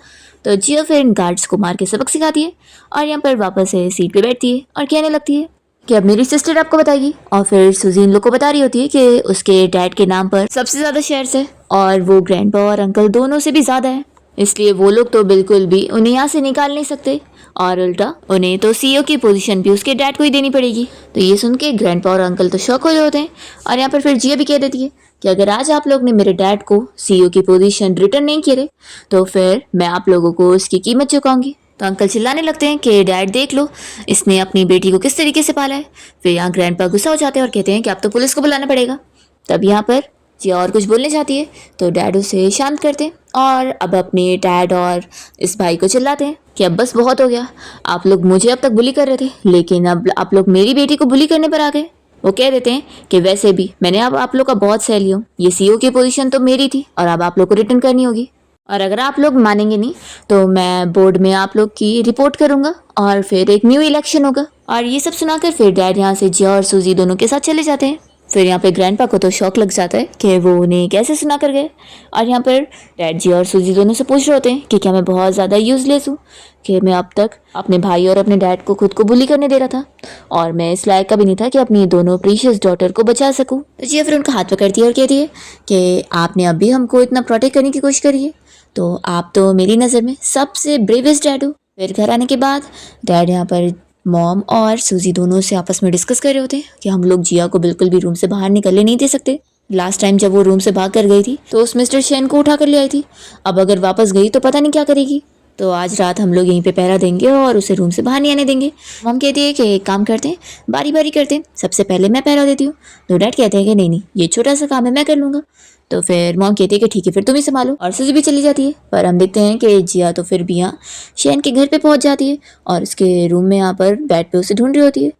तो जिया फिर इन गार्ड्स को मार के सबक सिखाती है और यहाँ पर वापस से सीट पे बैठती है और कहने लगती है कि अब मेरी सिस्टर आपको बताएगी। और फिर सूजी इन लोग को बता रही होती है कि उसके डैड के नाम पर सबसे ज़्यादा शेयर्स है और वो ग्रैंडपा और अंकल दोनों से भी ज़्यादा है। इसलिए वो लोग तो बिल्कुल भी उन्हें यहाँ से निकाल नहीं सकते और उल्टा उन्हें तो सीईओ की पोजीशन भी उसके डैड को ही देनी पड़ेगी। तो ये सुन के ग्रैंडपा और अंकल तो शॉक हो जाते हैं और यहाँ पर फिर जिया भी कह देती है कि अगर आज आप लोग ने मेरे डैड को सीईओ की पोजीशन रिटर्न नहीं किए तो फिर मैं आप लोगों को उसकी कीमत चुकाऊंगी। तो अंकल चिल्लाने लगते हैं कि डैड देख लो इसने अपनी बेटी को किस तरीके से पाला है। फिर यहाँ ग्रैंडपा गुस्सा हो जाते हैं और कहते हैं कि अब तो पुलिस को बुलाना पड़ेगा। तब यहाँ पर जिया और कुछ बोलने चाहती है तो डैड उसे शांत करते हैं और अब अपने डैड और इस भाई को चिल्लाते हैं कि अब बस बहुत हो गया, आप लोग मुझे अब तक बुली कर रहे थे लेकिन अब आप लोग मेरी बेटी को बुली करने पर आ गए। वो कह देते हैं कि वैसे भी मैंने अब आप लोग का बहुत सह लिया, ये सीईओ की पोजीशन तो मेरी थी और अब आप लोग को रिटर्न करनी होगी और अगर आप लोग मानेंगे नहीं तो मैं बोर्ड में आप लोग की रिपोर्ट करूंगा और फिर एक न्यू इलेक्शन होगा। और ये सब सुनाकर फिर डैड यहाँ से जिया और सूजी दोनों के साथ चले जाते हैं। फिर यहाँ पे ग्रैंडपा को तो शौक लग जाता है कि वो उन्हें कैसे सुना कर गए और यहाँ पर डैड जी और सूजी दोनों से पूछ रहे होते हैं कि क्या मैं बहुत ज़्यादा यूज़लेस हूँ कि मैं अब तक अपने भाई और अपने डैड को खुद को बुली करने दे रहा था और मैं इस लायक का भी नहीं था कि अपनी दोनों प्रीशियस डॉटर को बचा सकूँ। तो जिया फिर उनका हाथ पकड़ती है और कहती है कि आपने अभी हमको इतना प्रोटेक्ट करने की कोशिश करी है तो आप तो मेरी नज़र में सबसे ब्रेवेस्ट डैड हो। फिर घर आने के बाद डैड यहाँ पर मॉम और सूजी दोनों से आपस में डिस्कस कर रहे होते हैं कि हम लोग जिया को बिल्कुल भी रूम से बाहर निकलने नहीं दे सकते। लास्ट टाइम जब वो रूम से भाग कर गई थी तो उस मिस्टर शेन को उठा कर ले आई थी, अब अगर वापस गई तो पता नहीं क्या करेगी। तो आज रात हम लोग यहीं पे पहरा देंगे और उसे रूम से बाहर नहीं आने देंगे। मॉम कहती है कि एक काम करते हैं, बारी बारी करते हैं, सबसे पहले मैं पहरा देती हूँ। तो डैड कहते हैं कि नहीं नहीं ये छोटा सा काम है मैं कर लूँगा। तो फिर मॉम कहती है कि ठीक है फिर तुम ही संभालो और सूजी भी चली जाती है। पर हम देखते हैं कि जिया तो फिर भी यहाँ शैन के घर पे पहुंच जाती है और उसके रूम में यहाँ पर बेड पे उसे ढूंढ रही होती है।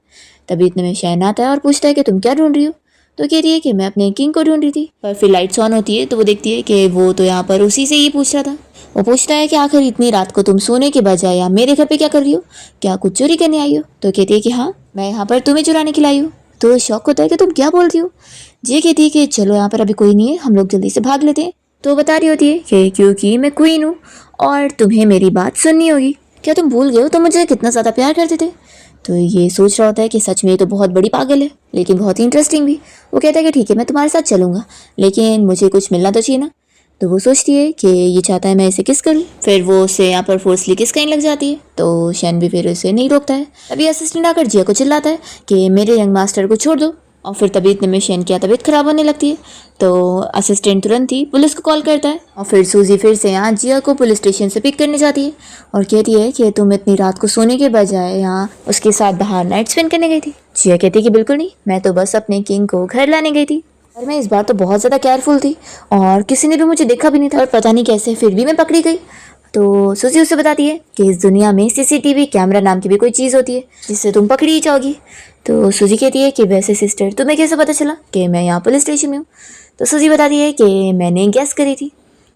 तभी इतने में शैन आता है और पूछता है कि तुम क्या ढूंढ रही हो। तो कहती है कि मैं अपने किंग को ढूंढ रही थी। पर फिर लाइट्स ऑन होती है तो वो देखती है कि वो तो यहाँ पर उसी से ही पूछ रहा था। वो पूछता है कि आखिर इतनी रात को तुम सोने के बजाय या मेरे घर पे क्या कर रही हो, क्या कुछ चोरी करने आई हो। तो कहती है कि हाँ मैं यहाँ पर तुम्हें चुराने के लिए आई हूँ। तो शौक होता है कि तुम क्या बोल रही हो। जी कहती है कि चलो यहाँ पर अभी कोई नहीं है हम लोग जल्दी से भाग लेते हैं। तो बता रही होती है कि क्योंकि मैं क्वीन हूँ और तुम्हें मेरी बात सुननी होगी। क्या तुम भूल गए हो तुम मुझे कितना ज़्यादा प्यार करते थे। तो ये सोच रहा होता है कि सच में ये तो बहुत बड़ी पागल है लेकिन बहुत ही इंटरेस्टिंग भी। वो कहता है कि ठीक है मैं तुम्हारे साथ चलूँगा लेकिन मुझे कुछ मिलना तो चाहिए ना। तो वो सोचती है कि ये चाहता है मैं इसे किस करूँ। फिर वो उसे यहाँ पर फोर्सली किस करने लग जाती है तो शैन भी फिर उसे नहीं रोकता है। तभी असिस्टेंट आकर जिया को चिल्लाता है कि मेरे यंग मास्टर को छोड़ दो। और फिर तभी इतने में शैन की तबीयत खराब होने लगती है तो असिस्टेंट तुरंत ही पुलिस को कॉल करता है। और फिर सूजी फिर से यहाँ जिया को पुलिस स्टेशन से पिक करने जाती है और कहती है कि तुम इतनी रात को सोने के बजाय यहाँ उसके साथ बाहर नाइट स्पेंड करने गई थी। जिया कहती है कि बिल्कुल नहीं, मैं तो बस अपने किंग को घर लाने गई थी और मैं इस बार तो बहुत ज़्यादा केयरफुल थी और किसी ने भी मुझे देखा भी नहीं था और पता नहीं कैसे फिर भी मैं पकड़ी गई। तो सूजी उसे बताती है कि इस दुनिया में सीसीटीवी कैमरा नाम की भी कोई चीज़ होती है जिससे तुम पकड़ी ही जाओगी। तो सूजी कहती है कि वैसे सिस्टर तुम्हें कैसे पता चला कि मैं यहाँ पुलिस स्टेशन में हूँ। तो सूजी बताती है कि मैंने गैस करी थी।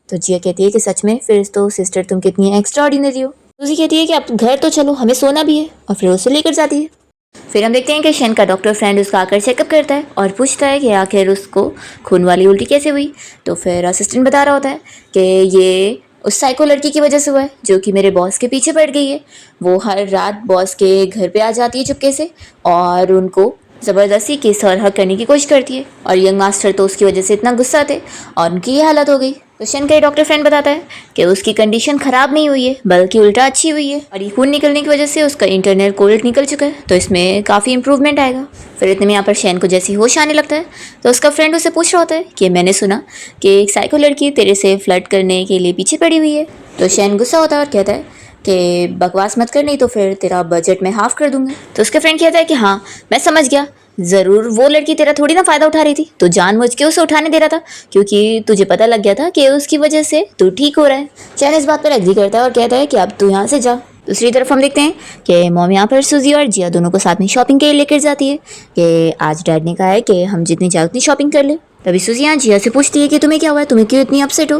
तो जिया कहती है कि सच में फिर तो सिस्टर तुम कितनी एक्स्ट्रा ऑर्डिनरी हो। सूजी कहती है कि अब घर तो चलो हमें सोना भी है और फिर उसे लेकर जाती है। फिर हम देखते हैं कि शैन का डॉक्टर फ्रेंड उसका आकर चेकअप करता है और पूछता है कि आखिर उसको खून वाली उल्टी कैसे हुई। तो फिर असिस्टेंट बता रहा होता है कि ये उस साइको लड़की की वजह से हुआ है जो कि मेरे बॉस के पीछे पड़ गई है। वो हर रात बॉस के घर पे आ जाती है चुपके से और उनको ज़बरदस्ती की सरहद करने की कोशिश करती है और यंग मास्टर तो उसकी वजह से इतना गुस्सा थे और उनकी ये हालत हो गई। तो शैन का डॉक्टर फ्रेंड बताता है कि उसकी कंडीशन ख़राब नहीं हुई है बल्कि उल्टा अच्छी हुई है और ये खून निकलने की वजह से उसका इंटरनल कोल्ड निकल चुका है तो इसमें काफ़ी इंप्रूवमेंट आएगा। फिर इतने में यहाँ पर शैन को जैसी होश आने लगता है तो उसका फ्रेंड उसे पूछ रहा होता है कि मैंने सुना कि एक साइको लड़की तेरे से फ्लर्ट करने के लिए पीछे पड़ी हुई है। तो शैन गुस्सा होता है और कहता है कि बकवास मत कर नहीं तो फिर तेरा बजट मैं हाफ कर दूंगा। तो उसका फ्रेंड कहता है कि हाँ मैं समझ गया, ज़रूर वो लड़की तेरा थोड़ी ना फ़ायदा उठा रही थी, तो जानबूझ के उसे उठाने दे रहा था क्योंकि तुझे पता लग गया था कि उसकी वजह से तू ठीक हो रहा है। शैन इस बात पर एग्री करता है और कहता है कि अब तू यहाँ से जा। दूसरी तरफ हम देखते हैं कि मॉम यहाँ पर सूजी और जिया दोनों को साथ में शॉपिंग के लिए लेकर जाती है कि आज डैड ने कहा है कि हम जितनी चाहे उतनी शॉपिंग कर ले। तभी सूजी यहाँ जिया से पूछती है कि तुम्हें क्या हुआ है, तुम्हें क्यों इतनी अपसेट हो।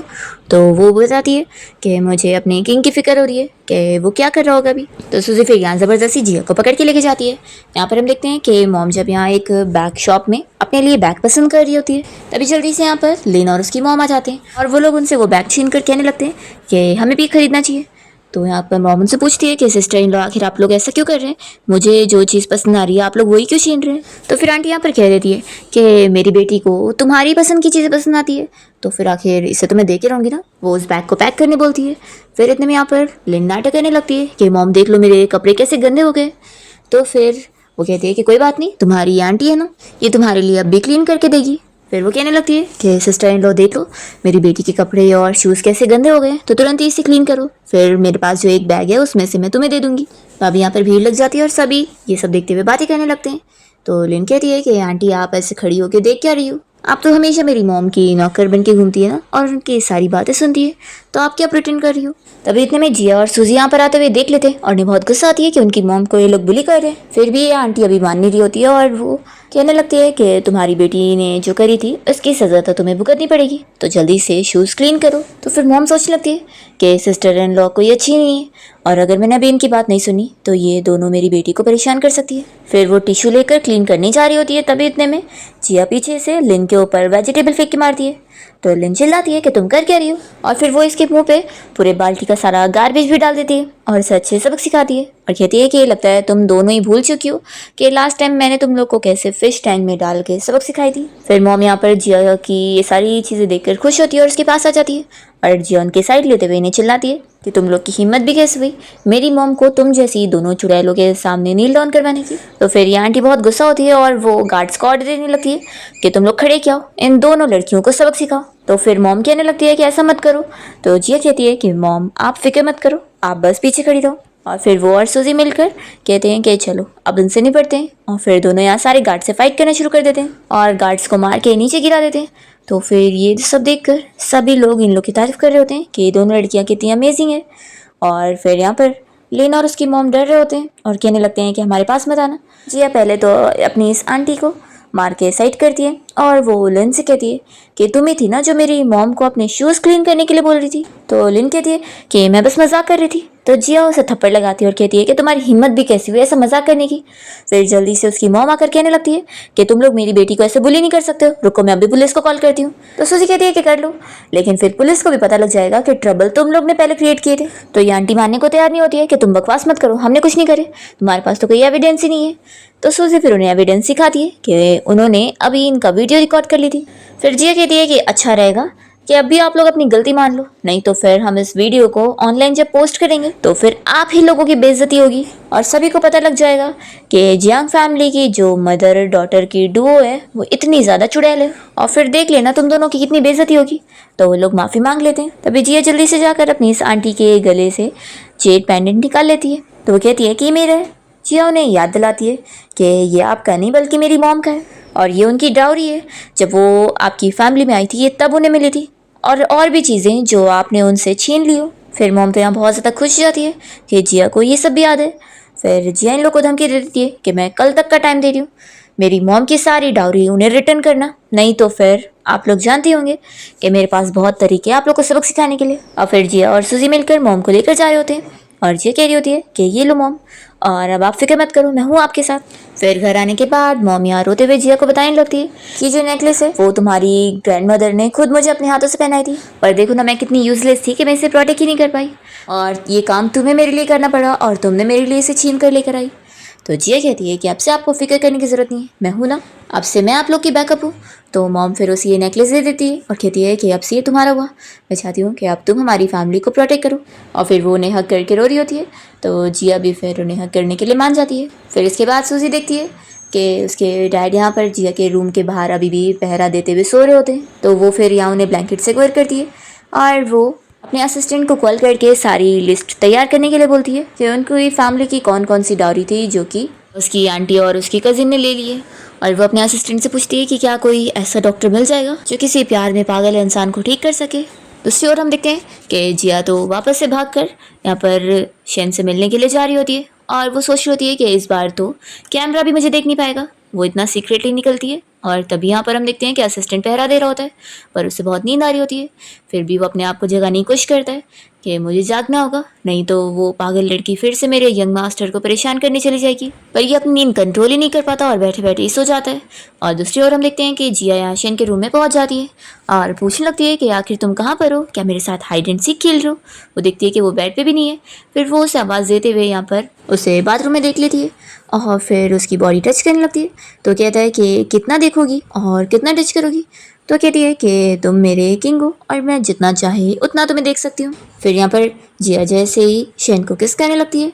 तो वो बताती है कि मुझे अपने किंग की फिक्र हो रही है कि वो क्या कर रहा होगा अभी। तो सूजी फिर यहाँ ज़बरदस्ती जिया को पकड़ के लेके जाती है। यहाँ पर हम देखते हैं कि मॉम जब यहाँ एक बैग शॉप में अपने लिए बैग पसंद कर रही होती है तभी जल्दी से यहाँ पर लेन और उसकी मॉम आ जाते हैं और वो लोग उनसे वो बैग छीन कर कहने लगते हैं कि हमें भी खरीदना चाहिए। तो यहाँ पर मॉम उनसे पूछती है कि सिस्टर इन लॉ आखिर आप लोग ऐसा क्यों कर रहे हैं, मुझे जो चीज़ पसंद आ रही है आप लोग वही क्यों छीन रहे हैं। तो फिर आंटी यहाँ पर कह देती है कि मेरी बेटी को तुम्हारी पसंद की चीज़ें पसंद आती है तो फिर आखिर इसे तो मैं देख ही रहूँगी ना। वो उस बैग को पैक करने बोलती है। फिर इतने में यहाँ पर लिन नाटक करने लगती है कि मॉम देख लो मेरे कपड़े कैसे गंदे हो गए। तो फिर वो कहती है कि कोई बात नहीं, तुम्हारी आंटी है ना, ये तुम्हारे लिए अब भी क्लीन करके देगी। फिर वो कहने लगती है कि सिस्टर इन लॉ देख लो मेरी बेटी के कपड़े और शूज़ कैसे गंदे हो गए, तो तुरंत ही इसे क्लीन करो। फिर मेरे पास जो एक बैग है उसमें से मैं तुम्हें दे दूंगी। तो अब यहाँ पर भीड़ लग जाती है और सभी ये सब देखते हुए बातें करने लगते हैं। तो लिन कहती है कि आंटी आप ऐसे खड़ी होकर देख क्या रही हो, आप तो हमेशा मेरी मॉम की नौकर बन के घूमती है ना और उनकी सारी बातें सुनती है, तो आप क्या प्रिटेंड कर रही हो। तभी इतने में जिया और सूजी यहाँ पर आते हुए देख लेते हैं और उन्हें बहुत गुस्सा आती है कि उनकी मॉम को ये लोग बुली कर रहे हैं। फिर भी ये आंटी अभी मान नहीं रही होती है और वो कहने लगती है कि तुम्हारी बेटी ने जो करी थी उसकी सज़ा तो तुम्हें भुगतनी पड़ेगी, तो जल्दी से शूज़ क्लीन करो। तो फिर मॉम सोचने लगती है कि सिस्टर इन लॉ कोई अच्छी नहीं है और अगर मैंने अभी इनकी बात नहीं सुनी तो ये दोनों मेरी बेटी को परेशान कर सकती है। फिर वो टिश्यू लेकर क्लीन करने जा रही होती है। तभी इतने में जिया पीछे से लिन के ऊपर वेजिटेबल फेंक के मारती है। तो लिन चिल्लाती है कि तुम कर क्या रही हो, और फिर वो इसके मुंह पे पूरे बाल्टी का सारा गार्बेज भी डाल देती है और इसे अच्छे सबक सिखाती है और कहती है कि लगता है तुम दोनों ही भूल चुकी हो कि लास्ट टाइम मैंने तुम लोग को कैसे फिश टैंक में डाल के सबक सिखाई थी। फिर मॉम यहाँ पर जिया की ये सारी चीज़ें देखकर खुश होती है और उसके पास आ जाती है और जिया उनके साइड लेते हुए इन्हें चिल्लाती है कि तुम लोग की हिम्मत भी कैसे हुई मेरी मॉम को तुम जैसी दोनों चुड़ैलों के सामने नील डाउन करवाने की। तो फिर ये आंटी बहुत गुस्सा होती है और वो गार्ड्स को ऑर्डर देने लगती है कि तुम लोग खड़े क्या हो, इन दोनों लड़कियों को सबक सिखाओ। तो फिर मॉम कहने लगती है कि ऐसा मत करो। तो जिया कहती है कि मॉम आप फिक्र मत करो, आप बस पीछे खड़ी रहो। और फिर वो और सूजी मिलकर कहते हैं कि चलो अब इनसे निपटते हैं, और फिर दोनों यहाँ सारे गार्ड से फाइट करना शुरू कर देते हैं और गार्ड्स को मार के नीचे गिरा देते हैं। तो फिर ये सब देखकर सभी लोग इन लोग की तारीफ कर रहे होते हैं कि ये दोनों लड़कियाँ कितनी अमेजिंग है। और फिर यहाँ पर लेना और उसकी मॉम डर रहे होते हैं और कहने लगते हैं कि हमारे पास मत आना। जिया पहले तो अपनी इस आंटी को मार के साइड करती है और वो लिन से कहती है कि तुम ही थी ना जो मेरी मॉम को अपने शूज़ क्लीन करने के लिए बोल रही थी। तो लिन कहती है कि मैं बस मजाक कर रही थी। तो जिया उसे थप्पड़ लगाती है और कहती है कि तुम्हारी हिम्मत भी कैसी हुई ऐसा मजाक करने की। फिर जल्दी से उसकी मॉम आकर कहने लगती है कि तुम लोग मेरी बेटी को ऐसे बुली नहीं कर सकते हो, रुको मैं अभी पुलिस को कॉल करती हूँ। तो सूजी कहती है कि कर लो, लेकिन फिर पुलिस को भी पता लग जाएगा कि ट्रबल तुम लोग ने पहले क्रिएट किए थे। तो ये आंटी मानने को तैयार नहीं होती है कि तुम बकवास मत करो, हमने कुछ नहीं करे, तुम्हारे पास तो कोई एविडेंस ही नहीं है। तो सूजी फिर उन्हें एविडेंस सिखाती है कि उन्होंने अभी इनका वीडियो रिकॉर्ड कर ली थी। फिर जिया कहती है कि अच्छा रहेगा कि अभी आप लोग अपनी गलती मान लो, नहीं तो फिर हम इस वीडियो को ऑनलाइन जब पोस्ट करेंगे तो फिर आप ही लोगों की बेइज्जती होगी और सभी को पता लग जाएगा कि जियांग फैमिली की जो मदर डॉटर की डुओ है वो इतनी ज़्यादा चुड़ैल है, और फिर देख लेना तुम दोनों की कितनी बेइज्जती होगी। तो वो लोग माफ़ी मांग लेते हैं। तभी जिया जल्दी से जाकर अपनी इस आंटी के गले से जेड पेंडेंट निकाल लेती है। तो वो कहती है कि ये मेरा है। जिया उन्हें याद दिलाती है कि ये आपका नहीं बल्कि मेरी मॉम का है और ये उनकी डाउरी है, जब वो आपकी फैमिली में आई थी ये तब उन्हें मिली थी, और भी चीज़ें जो आपने उनसे छीन ली हो। फिर मॉम तो यहाँ बहुत ज़्यादा खुश हो जाती है कि जिया को ये सब भी याद है। फिर जिया इन लोग को धमकी दे देती है कि मैं कल तक का टाइम दे रही हूँ, मेरी मॉम की सारी डाउरी उन्हें रिटर्न करना, नहीं तो फिर आप लोग जानते होंगे कि मेरे पास बहुत तरीके हैं आप लोग को सबक सिखाने के लिए। और फिर जिया और सूजी मिलकर मॉम को लेकर जा रहे होते हैं और जिया कह रही होती है कि ये लो मॉम, और अब आप फिक्र मत करो, मैं हूँ आपके साथ। फिर घर आने के बाद मॉम यहाँ रोते हुए जिया को बताने लगती है कि जो नेकलेस है वो तुम्हारी ग्रैंडमदर ने खुद मुझे अपने हाथों से पहनाई थी, पर देखो ना मैं कितनी यूजलेस थी कि मैं इसे प्रोटेक्ट ही नहीं कर पाई, और ये काम तुम्हें मेरे लिए करना पड़ा और तुमने मेरे लिए इसे छीन कर लेकर आई। तो जिया कहती है कि अब से आपको फिक्र करने की ज़रूरत नहीं है, मैं हूँ ना, अब से मैं आप लोग की बैकअप हूँ। तो मॉम फिर उसे ये नेकलेस दे देती है और कहती है कि अब से ये तुम्हारा हुआ, मैं चाहती हूँ कि अब तुम हमारी फैमिली को प्रोटेक्ट करो। और फिर वो उन्हें हक करके रो रही होती है, तो जिया भी फिर उन्हें हक करने के लिए मान जाती है। फिर इसके बाद सूजी देखती है कि उसके डैड यहाँ पर जिया के रूम के बाहर अभी भी पहरा देते हुए सो रहे होते हैं। तो वो फिर यहाँ उन्हें ब्लैंकेट से कवर करती है और वो अपने असिस्टेंट को कॉल करके सारी लिस्ट तैयार करने के लिए बोलती है कि उनकी फैमिली की कौन कौन सी डाउरी थी जो कि उसकी आंटी और उसकी कजिन ने ले ली है। और वो अपने असिस्टेंट से पूछती है कि क्या कोई ऐसा डॉक्टर मिल जाएगा जो किसी प्यार में पागल इंसान को ठीक कर सके। दूसरी ओर हम देखते हैं कि जिया तो वापस से भागकर यहाँ पर शेन से मिलने के लिए जा रही होती है और वो सोच रही होती है कि इस बार तो कैमरा भी मुझे देख नहीं पाएगा, वो इतना सीक्रेटली निकलती है। और तभी यहाँ पर हम देखते हैं कि असिस्टेंट पहरा दे रहा होता है, पर उसे बहुत नींद आ रही होती है। फिर भी वो अपने आप को जगाने की कोशिश करता है कि मुझे जागना होगा, नहीं तो वो पागल लड़की फिर से मेरे यंग मास्टर को परेशान करने चली जाएगी। पर ये अपनी नींद कंट्रोल ही नहीं कर पाता और बैठे बैठे ही सो जाता है। और दूसरी ओर हम देखते हैं कि जिया यहाँ शेन के रूम में पहुँच जाती है और पूछने लगती है कि आखिर तुम कहाँ पर हो, क्या मेरे साथ हाइड एंड सीक खेल रहे हो। वो देखती है कि वो बेड पे भी नहीं है। फिर वो उसे आवाज़ देते हुए यहाँ पर उसे बाथरूम में देख लेती है और फिर उसकी बॉडी टच करने लगती है। तो कहता है कि कितना देखोगी और कितना टच करोगी। तो कहती है कि तुम मेरे किंग हो और मैं जितना चाहे उतना तुम्हें देख सकती हूँ। फिर यहाँ पर जिया जैसे ही शेन को किस करने लगती है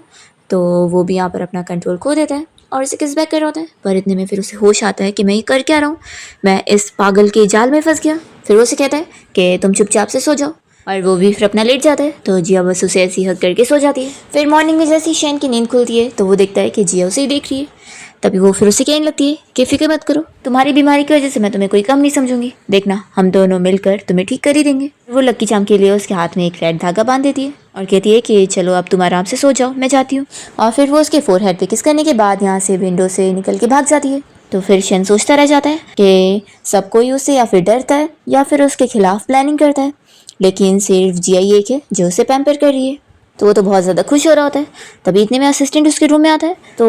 तो वो भी यहाँ पर अपना कंट्रोल खो देता है और उसे किस बैक कर रहा होता है। पर इतने में फिर उसे होश आता है कि मैं ये कर क्या रहा हूँ, मैं इस पागल के जाल में फंस गया। फिर वो उसे कहता है कि तुम चुपचाप से सो जाओ और वो भी फिर अपना लेट जाता है। तो जिया बस उसे ऐसी हक करके सो जाती है। फिर मॉर्निंग में जैसे ही शेन की नींद खुलती है तो वो देखता है कि जिया उसे ही देख रही है। तभी वो फिर उसे कहने लगती है कि फिक्र मत करो, तुम्हारी बीमारी की वजह से मैं तुम्हें कोई कम नहीं समझूंगी, देखना हम दोनों मिलकर तुम्हें ठीक कर ही देंगे। वो लक्की चाम के लिए उसके हाथ में एक रेड धागा बांध देती है और कहती है कि चलो अब तुम आराम से सो जाओ, मैं जाती हूँ। और फिर वो उसके फोरहेड पे किस करने के बाद यहाँ से विंडो से निकल के भाग जाती है। तो फिर शेन सोचता रह जाता है कि सब कोई उससे या फिर डरता है या फिर उसके खिलाफ प्लानिंग करता है, लेकिन सिर्फ जिया ही एक है जो उसे पैम्पर कर रही है। तो वो तो बहुत ज़्यादा खुश हो रहा होता है। तभी इतने में असिस्टेंट उसके रूम में आता है तो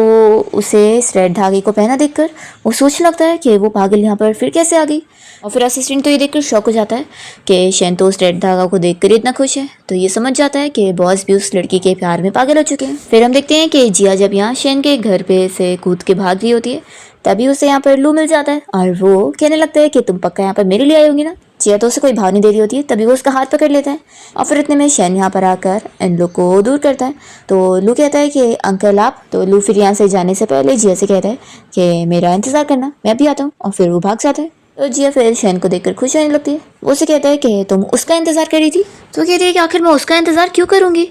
उसे इस रेड धागे को पहना देखकर वो सोचने लगता है कि वो पागल यहाँ पर फिर कैसे आ गई। और फिर असिस्टेंट तो ये देखकर शॉक हो जाता है कि शेन तो उस रेड धागा को देखकर इतना खुश है। तो ये समझ जाता है कि बॉस भी उस लड़की के प्यार में पागल हो चुके हैं। फिर हम देखते हैं कि जिया जब यहाँ शेन के घर पे से कूद के भाग रही होती है तभी उसे यहाँ पर लू मिल जाता है और वो कहने लगता है कि तुम पक्का यहाँ पर मेरे लिए आई होगी ना। जिया तो उसे कोई भाव नहीं दे रही होती है। तभी वो उसका हाथ पकड़ लेता है और फिर इतने में शेन यहाँ पर आकर इन लोग को दूर करता है। तो लू कहता है कि अंकल आप, तो लू फिर यहाँ से जाने से पहले जिया से कहता है कि मेरा इंतजार करना, मैं भी आता हूँ। और फिर वो भाग जाता है। तो जिया फिर शेन को देखकर खुश होने लगती है। वो उसे कहता है कि तुम उसका इंतजार कर रही थी। तो कहती है कि आखिर मैं उसका इंतजार क्यों करूँगी।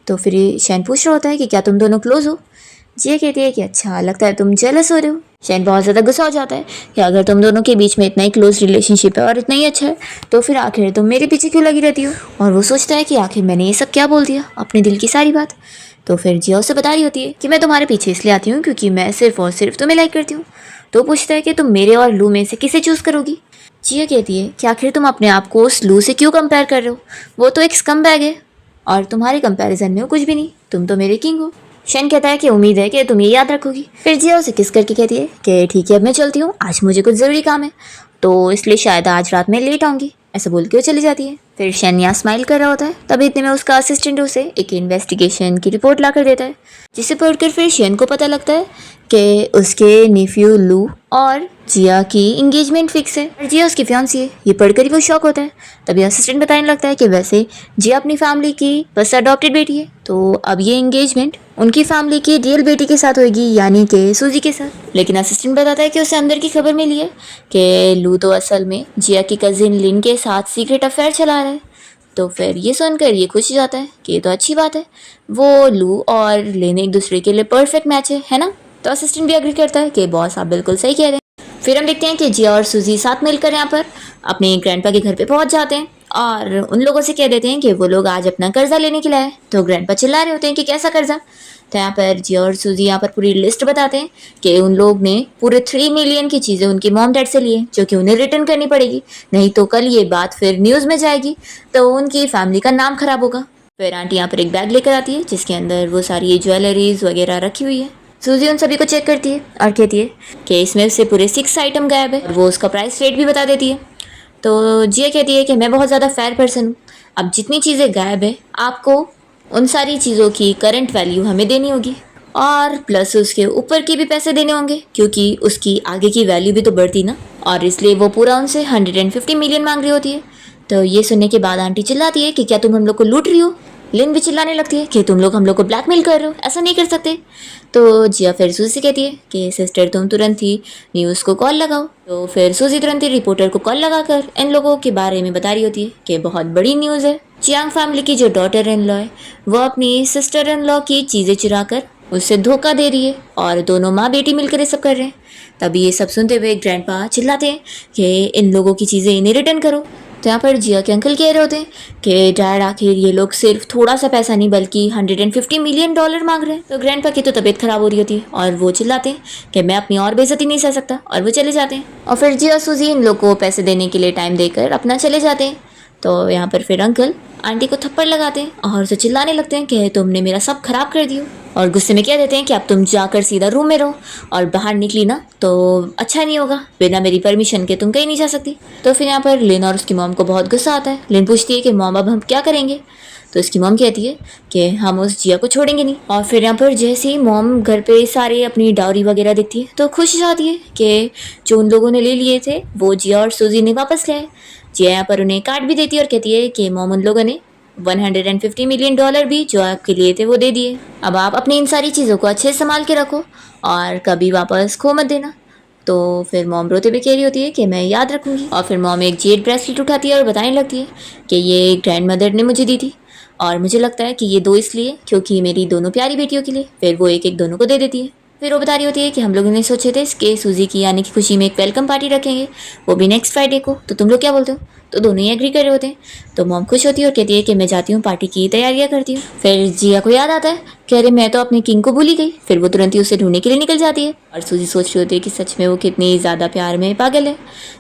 तो फिर शेन पूछ रहा होता है कि क्या तुम दोनों क्लोज हो। जिया कहती है कि अच्छा लगता है तुम जेलस हो रहे हो। शेन बहुत ज़्यादा गुस्सा हो जाता है कि अगर तुम दोनों के बीच में इतना ही क्लोज रिलेशनशिप है और इतना ही अच्छा है तो फिर आखिर तुम मेरे पीछे क्यों लगी रहती हो। और वो सोचता है कि आखिर मैंने ये सब क्या बोल दिया, अपने दिल की सारी बात। तो फिर जिया उसे बता रही होती है कि मैं तुम्हारे पीछे इसलिए आती हूँ क्योंकि मैं सिर्फ और सिर्फ तुम्हें लाइक करती हूँ। तो पूछता है कि तुम मेरे और लू में से किसे चूज़ करोगी। जिया कहती है कि आखिर तुम अपने आप को उस लू से क्यों कंपेयर कर रहे हो, वो तो एक स्कम बैग है और तुम्हारे कंपैरिजन में वो कुछ भी नहीं, तुम तो मेरे किंग हो। शेन कहता है कि उम्मीद है कि तुम ये याद रखोगी। फिर जिया उसे किस करके कहती है कि ठीक है अब मैं चलती हूँ, आज मुझे कुछ ज़रूरी काम है तो इसलिए शायद आज रात में लेट आऊँगी, ऐसा बोल के वो चली जाती है। फिर शेन यहाँ स्माइल कर रहा होता है। तभी इतने में उसका असिस्टेंट उसे एक इन्वेस्टिगेशन की रिपोर्ट ला कर देता है जिसे पढ़कर फिर शेन को पता लगता है कि उसके नेफ्यू लू और जिया की इंगेजमेंट फिक्स है और जिया उसकी फियांसी है। ये पढ़कर ही वो शॉक होता है। तभी असिस्टेंट बताने लगता है कि वैसे जिया अपनी फैमिली की बस अडॉप्टेड बेटी है तो अब ये इंगेजमेंट उनकी फैमिली की रियल बेटी के साथ होगी, यानी कि सूजी के साथ। लेकिन असिस्टेंट बताता है कि उसे अंदर की खबर मिली है कि लू तो असल में जिया की कजिन लिन के साथ सीक्रेट अफेयर चला रहा है। तो फिर ये सुनकर ये खुश हो जाता है कि ये तो अच्छी बात है, वो लू और लिन एक दूसरे के लिए परफेक्ट मैच है ना। तो असिस्टेंट भी एग्री करता है कि बॉस आप बिल्कुल सही कह रहे हैं। फिर हम देखते हैं कि जिया और सूजी साथ मिलकर यहाँ पर अपने ग्रैंडपा के घर पे पहुंच जाते हैं और उन लोगों से कह देते हैं कि वो लोग आज अपना कर्जा लेने के लिए आए। तो ग्रैंडपा चिल्ला रहे होते हैं कि कैसा कर्जा। तो यहाँ पर जिया और सूजी यहाँ पर पूरी लिस्ट बताते हैं कि उन लोग ने पूरे 3 मिलियन की चीज़ें उनके मॉम डैड से लिए जो कि उन्हें रिटर्न करनी पड़ेगी, नहीं तो कल ये बात फिर न्यूज़ में जाएगी तो उनकी फैमिली का नाम खराब होगा। फिर आंटी यहाँ पर एक बैग लेकर आती है जिसके अंदर वो सारी ज्वेलरीज वगैरह रखी हुई है। सूजी उन सभी को चेक करती है और कहती है कि इसमें से पूरे 6 आइटम गायब है और वो उसका प्राइस रेट भी बता देती है। तो जिया कहती है कि मैं बहुत ज़्यादा फेयर पर्सन हूँ, अब जितनी चीज़ें गायब है आपको उन सारी चीज़ों की करंट वैल्यू हमें देनी होगी और प्लस उसके ऊपर के भी पैसे देने होंगे क्योंकि उसकी आगे की वैल्यू भी तो बढ़ती ना, और इसलिए वो पूरा उनसे 150 मिलियन मांग रही होती है। तो ये सुनने के बाद आंटी चिल्लाती है कि क्या तुम हम लोग को लूट रही हो। लिन भी चिल्लाने लगती है कि तुम लोग हम लोग को ब्लैकमेल कर रहे हो, ऐसा नहीं कर सकते। तो जिया फिर सूजी से कहती है कि सिस्टर तुम तुरंत ही न्यूज़ को कॉल लगाओ। तो फिर सूजी तुरंत ही रिपोर्टर को कॉल लगाकर इन लोगों के बारे में बता रही होती है कि बहुत बड़ी न्यूज़ है, चियांग फैमिली की जो डॉटर इन लॉ है वो अपनी सिस्टर इन लॉ की चीज़ें चुरा कर उससे धोखा दे रही है और दोनों माँ बेटी मिलकर ये सब कर रहे हैं। तभी ये सब सुनते हुए ग्रैंडपा चिल्लाते हैं कि इन लोगों की चीज़ें इन्हें रिटर्न करो। तो यहाँ पर जिया के अंकल कह रहे होते हैं कि डैड आखिर ये लोग सिर्फ थोड़ा सा पैसा नहीं बल्कि 150 मिलियन डॉलर मांग रहे हैं। तो ग्रैंडपा की तो तबीयत खराब हो रही होती है और वो चिल्लाते हैं कि मैं अपनी और बेइज्जती नहीं सह सकता और वो चले जाते हैं। और फिर जिया सूजी इन लोग को पैसे देने के लिए टाइम देकर अपना चले जाते हैं। तो यहाँ पर फिर अंकल आंटी को थप्पड़ लगाते हैं और उसे चिल्लाने लगते हैं कि तुमने मेरा सब खराब कर दिया, और गुस्से में कह देते हैं कि अब तुम जाकर सीधा रूम में रहो, और बाहर निकली ना तो अच्छा नहीं होगा, बिना मेरी परमिशन के तुम कहीं नहीं जा सकती। तो फिर यहाँ पर लिन और उसकी मॉम को बहुत गुस्सा आता है। लिन पूछती है कि मॉम अब हम क्या करेंगे, तो इसकी मॉम कहती है कि हम उस जिया को छोड़ेंगे नहीं। और फिर यहाँ पर जैसे ही मॉम घर पे सारे अपनी डाउरी वगैरह देखती है तो खुश हो जाती है कि जो उन लोगों ने ले लिए थे वो जिया और सूजी ने वापस लाए। जिया यहाँ पर उन्हें कार्ड भी देती है और कहती है कि मॉम उन लोगों ने $150 मिलियन भी जो आपके लिए थे वो दे दिए, अब आप अपनी इन सारी चीज़ों को अच्छे से संभाल के रखो और कभी वापस खो मत देना। तो फिर मॉम रोते हुए कह रही होती है कि मैं याद रखूंगी। और फिर मॉम एक जेड ब्रेसलेट उठाती है और बताने लगती है कि ये ग्रैंड मदर ने मुझे दी थी, और मुझे लगता है कि ये 2 इसलिए क्योंकि मेरी दोनों प्यारी बेटियों के लिए। फिर वो एक एक दोनों को दे देती है। फिर वो बता रही होती है कि हम लोगों ने सोचे थे कि सूजी की आने की खुशी में एक वेलकम पार्टी रखेंगे, वो भी नेक्स्ट फ्राइडे को, तो तुम लोग क्या बोलते हो। तो दोनों ही एग्री कर रहे होते हैं। तो मॉम खुश होती है और कहती है कि मैं जाती हूँ, पार्टी की तैयारियां करती हूँ। फिर जिया को याद आता है कि अरे मैं तो अपने किंग को भूल ही गई। फिर वो तुरंत ही उसे ढूंढने के लिए निकल जाती है और सूजी सोच रही होती है कि सच में वो कितनी ज़्यादा प्यार में पागल है।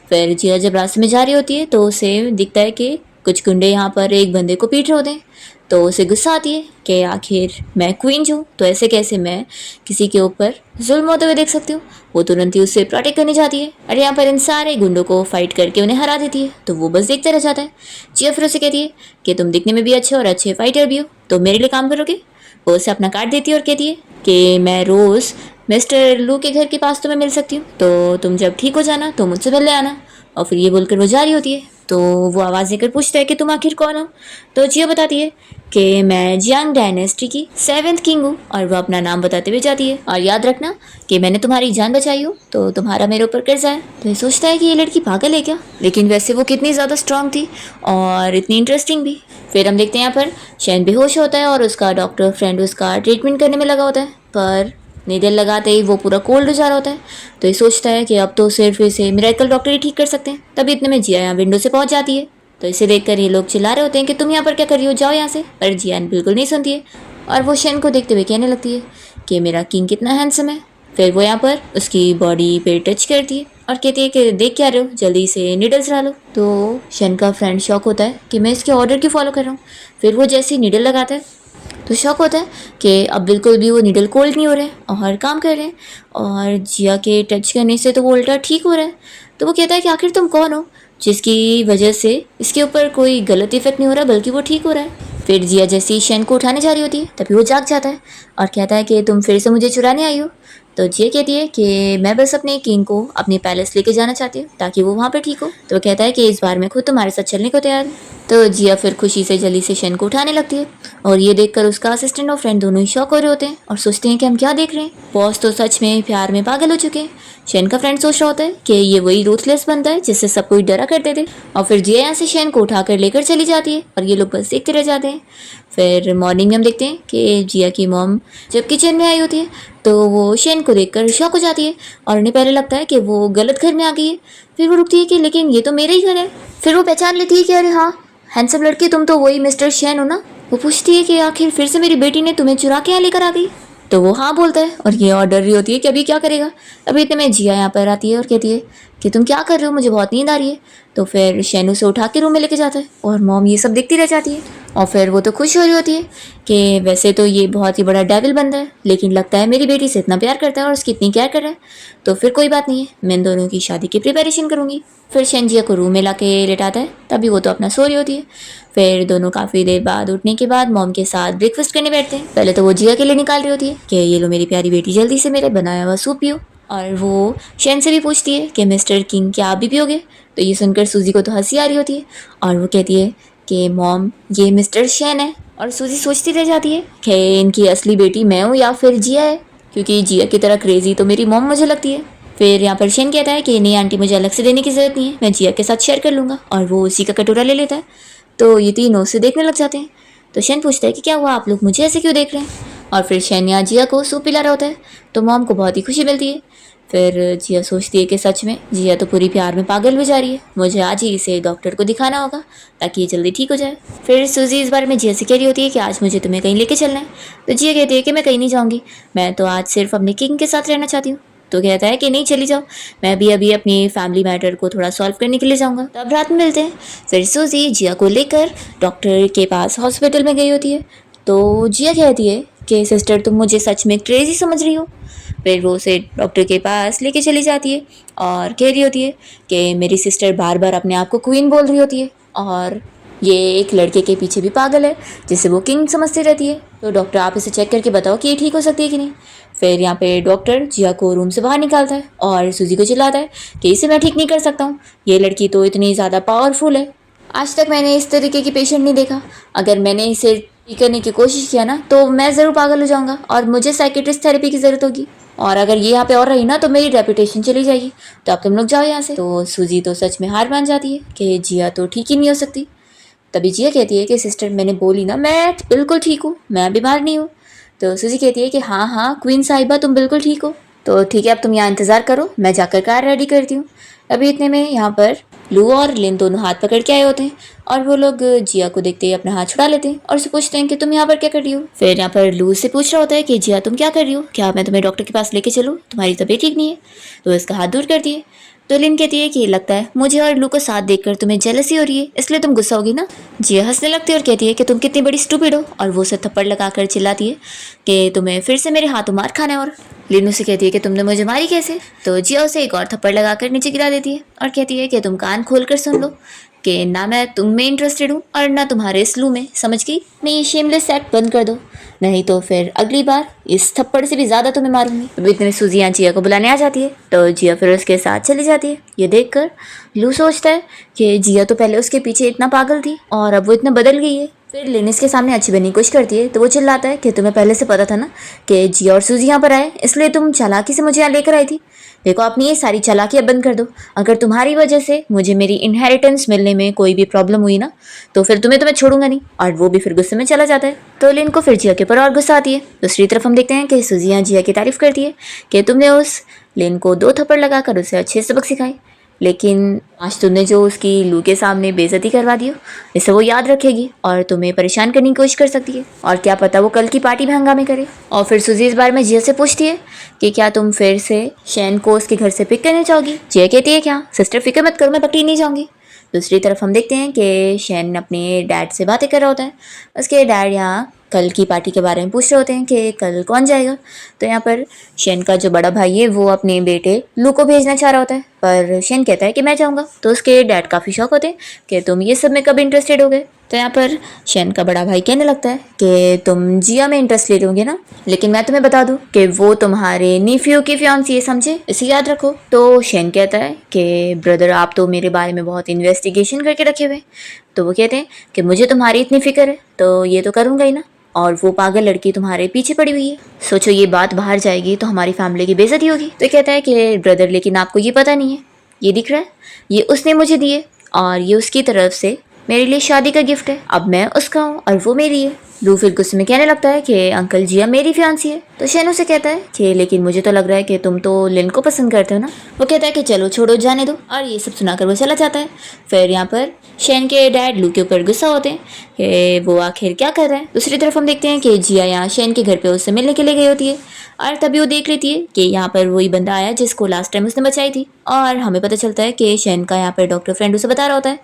फिर जिया जब रास्ते में जा रही होती है तो उसे दिखता है कि कुछ गुंडे यहाँ पर एक बंदे को पीट रहे होते हैं। तो उसे गुस्सा आती है कि आखिर मैं क्वीन हूँ तो ऐसे कैसे मैं किसी के ऊपर जुल्म होते हुए देख सकती हूँ। वो तुरंत ही उससे प्रोटेक्ट करने जाती है और यहाँ पर इन सारे गुंडों को फाइट करके उन्हें हरा देती है। तो वो बस देखते रह जाता है। जिया फिर उसे कहती है कि तुम दिखने में भी अच्छे और अच्छे फाइटर भी हो, तो मेरे लिए काम करोगे। वो उसे अपना कार्ड देती है और कहती है कि मैं रोज़ मिस्टर लू के घर के पास तुम्हें मिल सकती हूँ, तो तुम जब ठीक हो जाना तो मुझसे मिलने आना। और फिर ये बोलकर वो जा रही होती है। तो वो आवाज़ देकर पूछता है कि तुम आखिर कौन हो। तो जिया बताती है कि मैं जियांग डायनेस्टी की 7th किंग हूँ, और वो अपना नाम बताते हुए जाती है। और याद रखना कि मैंने तुम्हारी जान बचाई हो तो तुम्हारा मेरे ऊपर कर्जा है। तो ये सोचता है कि ये लड़की पागल है क्या, लेकिन वैसे वो कितनी ज़्यादा स्ट्रांग थी और इतनी इंटरेस्टिंग भी। फिर हम देखते हैं यहाँ पर शैन बेहोश होता है और उसका डॉक्टर फ्रेंड उसका ट्रीटमेंट करने में लगा होता है, पर नीडल लगाते ही वो पूरा कोल्ड हो जा रहा होता है। तो ये सोचता है कि अब तो सिर्फ इसे मिरेकल डॉक्टर ही ठीक कर सकते हैं। तभी इतने में जिया यहाँ विंडो से पहुंच जाती है। तो इसे देखकर ये लोग चिल्ला रहे होते हैं कि तुम यहाँ पर क्या कर रही हो, जाओ यहाँ से। पर जियान बिल्कुल नहीं सुनती है और वो शेन को देखते हुए कहने लगती है कि मेरा किंग कितना हैंडसम है। फिर वो यहाँ पर उसकी बॉडी पे टच करती है और कहती है कि देख क्या रहे हो, जल्दी से नीडल्स डालो। तो शेन का फ्रेंड शॉक होता है कि मैं इसके ऑर्डर क्यों फॉलो कर रहा हूँ। फिर वो जैसे ही नीडल लगाता है तो शौक होता है कि अब बिल्कुल भी वो नीडल कोल्ड नहीं हो रहे हैं और काम कर रहे हैं, और जिया के टच करने से तो वो उल्टा ठीक हो रहा है। तो वो कहता है कि आखिर तुम कौन हो जिसकी वजह से इसके ऊपर कोई गलत इफेक्ट नहीं हो रहा बल्कि वो ठीक हो रहा है। फिर जिया जैसे ही शेन को उठाने जा रही होती है तभी वो जाग जाता है और कहता है कि तुम फिर से मुझे चुराने आई हो। तो जिया कहती है कि मैं बस अपने किंग को अपने पैलेस लेके जाना चाहती हूँ ताकि वो वहाँ पर ठीक हो। तो वो कहता है कि इस बार मैं खुद तुम्हारे साथ चलने को तैयार हूँ। तो जिया फिर खुशी से जल्दी से शेन को उठाने लगती है और ये देखकर उसका असिस्टेंट और फ्रेंड दोनों ही शॉक हो रहे होते हैं और सोचते हैं कि हम क्या देख रहे हैं, बॉस तो सच में प्यार में पागल हो चुके हैं। शेन का फ्रेंड सोच रहा होता है कि ये वही रूथलेस बनता है जिससे सब कोई डरा करते थे। और फिर जिया यहाँ से शेन को उठाकर लेकर चली जाती है और ये लोग बस देखते रह जाते हैं। फिर मॉर्निंग में हम देखते हैं कि जिया की मॉम जब किचन में आई होती है तो वो शेन को देखकर शॉक हो जाती है और उन्हें पहले लगता है कि वो गलत घर में आ गई है। फिर वो रुकती है कि लेकिन ये तो मेरा ही घर है। फिर वो पहचान लेती है कि अरे हाँ हैंडसम लड़की, तुम तो वही मिस्टर शेन हो ना। वो पूछती है कि आखिर फिर से मेरी बेटी ने तुम्हें चुरा के यहाँ लेकर आ गई। तो वो हाँ बोलता है और ये और डर रही होती है कि अभी क्या करेगा। अभी इतने में जिया यहाँ पर आती है और कहती है कि तुम क्या कर रहे हो, मुझे बहुत नींद आ रही है। तो फिर शेन उसे उठा के रूम में लेके जाता है और मॉम ये सब देखती रह जाती है। और फिर वो तो खुश हो रही होती है कि वैसे तो ये बहुत ही बड़ा डेविल बंदा है, लेकिन लगता है मेरी बेटी से इतना प्यार करता है और उसकी इतनी केयर कर रहा है, तो फिर कोई बात नहीं है, मैं इन दोनों की शादी की प्रिपरेशन करूँगी। फिर शेन जिया को रूम में ला के लेटाता है, तभी वो तो अपना सो रही होती है। फिर दोनों काफ़ी देर बाद उठने के बाद मॉम के साथ ब्रेकफास्ट करने बैठते हैं। पहले तो वो जिया के लिए निकाल रही होती है कि ये लो मेरी प्यारी बेटी, जल्दी से मेरे बनाया हुआ सूप पियो। और वो शेन से भी पूछती है कि मिस्टर किंग क्या आप भी पियोगे। तो ये सुनकर सूजी को तो हंसी आ रही होती है और वो कहती है कि मॉम ये मिस्टर शेन है। और सूजी सोचती रह जाती है कि इनकी असली बेटी मैं हूँ या फिर जिया है, क्योंकि जिया की तरह क्रेजी तो मेरी मॉम मुझे लगती है। फिर यहाँ पर शेन कहता है कि नहीं आंटी, मुझे अलग से देने की ज़रूरत नहीं है, मैं जिया के साथ शेयर कर लूँगा। और वो उसी का कटोरा ले लेता है। तो ये तीनों से देखने लग जाते हैं। तो शेन पूछता है कि क्या हुआ, आप लोग मुझे ऐसे क्यों देख रहे हैं। और फिर शेन यहाँ जिया को सूप पिला रहा होता है तो मॉम को बहुत ही खुशी मिलती है। फिर जिया सोचती है कि सच में जिया तो पूरी प्यार में पागल भी जा रही है, मुझे आज ही इसे डॉक्टर को दिखाना होगा ताकि ये जल्दी ठीक हो जाए। फिर सूजी इस बारे में जिया से कह रही होती है कि आज मुझे तुम्हें कहीं लेके चलना है। तो जिया कहती है कि मैं कहीं नहीं जाऊँगी, मैं तो आज सिर्फ अपने किंग के साथ रहना चाहती हूँ। तो कहता है कि नहीं चली जाओ, मैं भी अभी अपनी फैमिली मैटर को थोड़ा सॉल्व करने के लिए जाऊँगा। तब रात में मिलते हैं। फिर सूजी जिया को लेकर डॉक्टर के पास हॉस्पिटल में गई होती है। तो जिया कहती है कि सिस्टर तुम मुझे सच में क्रेजी समझ रही हो। फिर वो उसे डॉक्टर के पास लेके चली जाती है और कह रही होती है कि मेरी सिस्टर बार बार अपने आप को क्वीन बोल रही होती है और ये एक लड़के के पीछे भी पागल है जिसे वो किंग समझती रहती है। तो डॉक्टर आप इसे चेक करके बताओ कि ये ठीक हो सकती है कि नहीं। फिर यहाँ पे डॉक्टर जिया को रूम से बाहर निकालता है और सूजी को चिल्लाता है कि इसे मैं ठीक नहीं कर सकता हूँ, ये लड़की तो इतनी ज़्यादा पावरफुल है, आज तक मैंने इस तरीके की पेशेंट नहीं देखा, अगर मैंने इसे ठीक करने की कोशिश किया ना तो मैं ज़रूर पागल हो जाऊँगा और मुझे साइकेट्रिस्ट थेरेपी की ज़रूरत होगी, और अगर ये यहाँ पे और रही ना तो मेरी रेपुटेशन चली जाएगी, तो अब तुम लोग जाओ यहाँ से। तो सूजी तो सच में हार मान जाती है कि जिया तो ठीक ही नहीं हो सकती। तभी जिया कहती है कि सिस्टर मैंने बोली ना मैं बिल्कुल ठीक हूँ, मैं बीमार नहीं हूँ। तो सूजी कहती है कि हाँ हाँ क्वीन साहिबा तुम बिल्कुल ठीक हो, तो ठीक है अब तुम यहाँ इंतज़ार करो, मैं जाकर कार रेडी करती हूँ। अभी इतने में यहाँ पर लू और लिन दोनों हाथ पकड़ के आए होते हैं और वो लोग जिया को देखते ही अपना हाथ छुड़ा लेते हैं और उसे पूछते हैं कि तुम यहाँ पर क्या कर रही हो। फिर यहाँ पर लू से पूछ रहा होता है कि जिया तुम क्या कर रही हो, क्या मैं तुम्हें डॉक्टर के पास लेके चलूँ, तुम्हारी तबीयत ठीक नहीं है। तो इसका हाथ दूर करती है। तो लिन कहती है कि लगता है मुझे और लू को साथ देखकर तुम्हें जेलसी हो रही है, इसलिए तुम गुस्सा होगी ना। जिया हंसने लगती है और कहती है कि तुम कितनी बड़ी स्टूपिड हो, और वो उसे थप्पड़ लगाकर चिल्लाती है कि तुम्हें फिर से मेरे हाथों मार खाना है। और लिन उसे कहती है कि तुमने मुझे मारी कैसे। तो जिया उसे एक और थप्पड़ लगाकर नीचे गिरा देती है और कहती है कि तुम कान खोल कर सुन लो कि ना मैं तुम में इंटरेस्टेड हूँ और ना तुम्हारे स्लू में, समझ गई। मैं ये शेमलेस एक्ट बंद कर दो, नहीं तो फिर अगली बार इस थप्पड़ से भी ज़्यादा तुम्हें मारूंगी। अब इतने सूजी यहाँ जिया को बुलाने आ जाती है तो जिया फिर उसके साथ चली जाती है। ये देखकर लू सोचता है कि जिया तो पहले उसके पीछे इतना पागल थी और अब वो इतना बदल गई है। फिर लिनिस के सामने अच्छी बनने की कोशिश करती है तो वो चिल्लाता है कि तुम्हें पहले से पता था ना कि जिया और सूजी यहाँ पर आए, इसलिए तुम चालाकी से मुझे यहाँ लेकर आई थी। देखो अपनी ये सारी चालाकियाँ बंद कर दो, अगर तुम्हारी वजह से मुझे मेरी इनहेरिटेंस मिलने में कोई भी प्रॉब्लम हुई ना तो फिर तुम्हें छोड़ूंगा नहीं। और वो भी फिर गुस्से में चला जाता है। तो लिन को फिर जिया के ऊपर और गुस्सा आती है। दूसरी तरफ हम देखते हैं कि सूजी यहाँ जिया की तारीफ करती है कि तुमने उस लिन को 2 थप्पड़ लगाकर उसे अच्छे सबक सिखाए, लेकिन आज तुमने जो उसकी लू के सामने बेइज्जती करवा दी हो इसे वो याद रखेगी और तुम्हें परेशान करने की कोशिश कर सकती है, और क्या पता वो कल की पार्टी में हंगामे करे। और फिर सूजी इस बारे में जिया से पूछती है कि क्या तुम फिर से शैन को उसके घर से पिक करने जाओगी। जिया कहती है क्या सिस्टर फिक्र मत करो, मैं पकड़ी नहीं जाऊँगी। दूसरी तरफ हम देखते हैं कि शैन अपने डैड से बातें कर रहा होता है। उसके डैड यहाँ कल की पार्टी के बारे में पूछ रहे होते हैं कि कल कौन जाएगा। तो यहाँ पर शैन का जो बड़ा भाई है वो अपने बेटे लू को भेजना चाह रहा होता है, पर शैन कहता है कि मैं जाऊँगा। तो उसके डैड काफ़ी शौक होते हैं कि तुम ये सब में कब इंटरेस्टेड हो गए। तो यहाँ पर शैन का बड़ा भाई कहने लगता है कि तुम जिया में इंटरेस्ट ले लोगे ना, लेकिन मैं तुम्हें बता दूं कि वो तुम्हारे नीफ्यू की फियांसी है, समझे, इसे याद रखो। तो शैन कहता है कि ब्रदर आप तो मेरे बारे में बहुत इन्वेस्टिगेशन करके रखे हुए। तो वो कहते हैं कि मुझे तुम्हारी इतनी फिक्र है तो ये तो करूँगा ही ना, और वो पागल लड़की तुम्हारे पीछे पड़ी हुई है, सोचो ये बात बाहर जाएगी तो हमारी फैमिली की बेइज्जती होगी। तो कहता है कि ब्रदर लेकिन आपको ये पता नहीं है, ये दिख रहा है ये उसने मुझे दिए और ये उसकी तरफ से मेरे लिए शादी का गिफ्ट है, अब मैं उसका हूँ और वो मेरी है। लू फिर गुस्से में कहने लगता है कि अंकल जिया मेरी फियांसी है। तो शैन उसे कहता है कि लेकिन मुझे तो लग रहा है कि तुम तो लिन को पसंद करते हो ना। वो कहता है कि चलो छोड़ो जाने दो, और ये सब सुनाकर वो चला जाता है। फिर यहाँ पर शैन के डैड लू के ऊपर गुस्सा होते हैं कि वो आखिर क्या कर रहा है। दूसरी तरफ हम देखते हैं कि जिया यहाँ शैन के घर पे उससे मिलने के लिए गई होती है, और तभी वो देख लेती है कि यहाँ पर वही बंदा आया जिसको लास्ट टाइम उसने बचाई थी। और हमें पता चलता है कि शैन का यहाँ पर डॉक्टर फ्रेंड उसे बता रहा होता है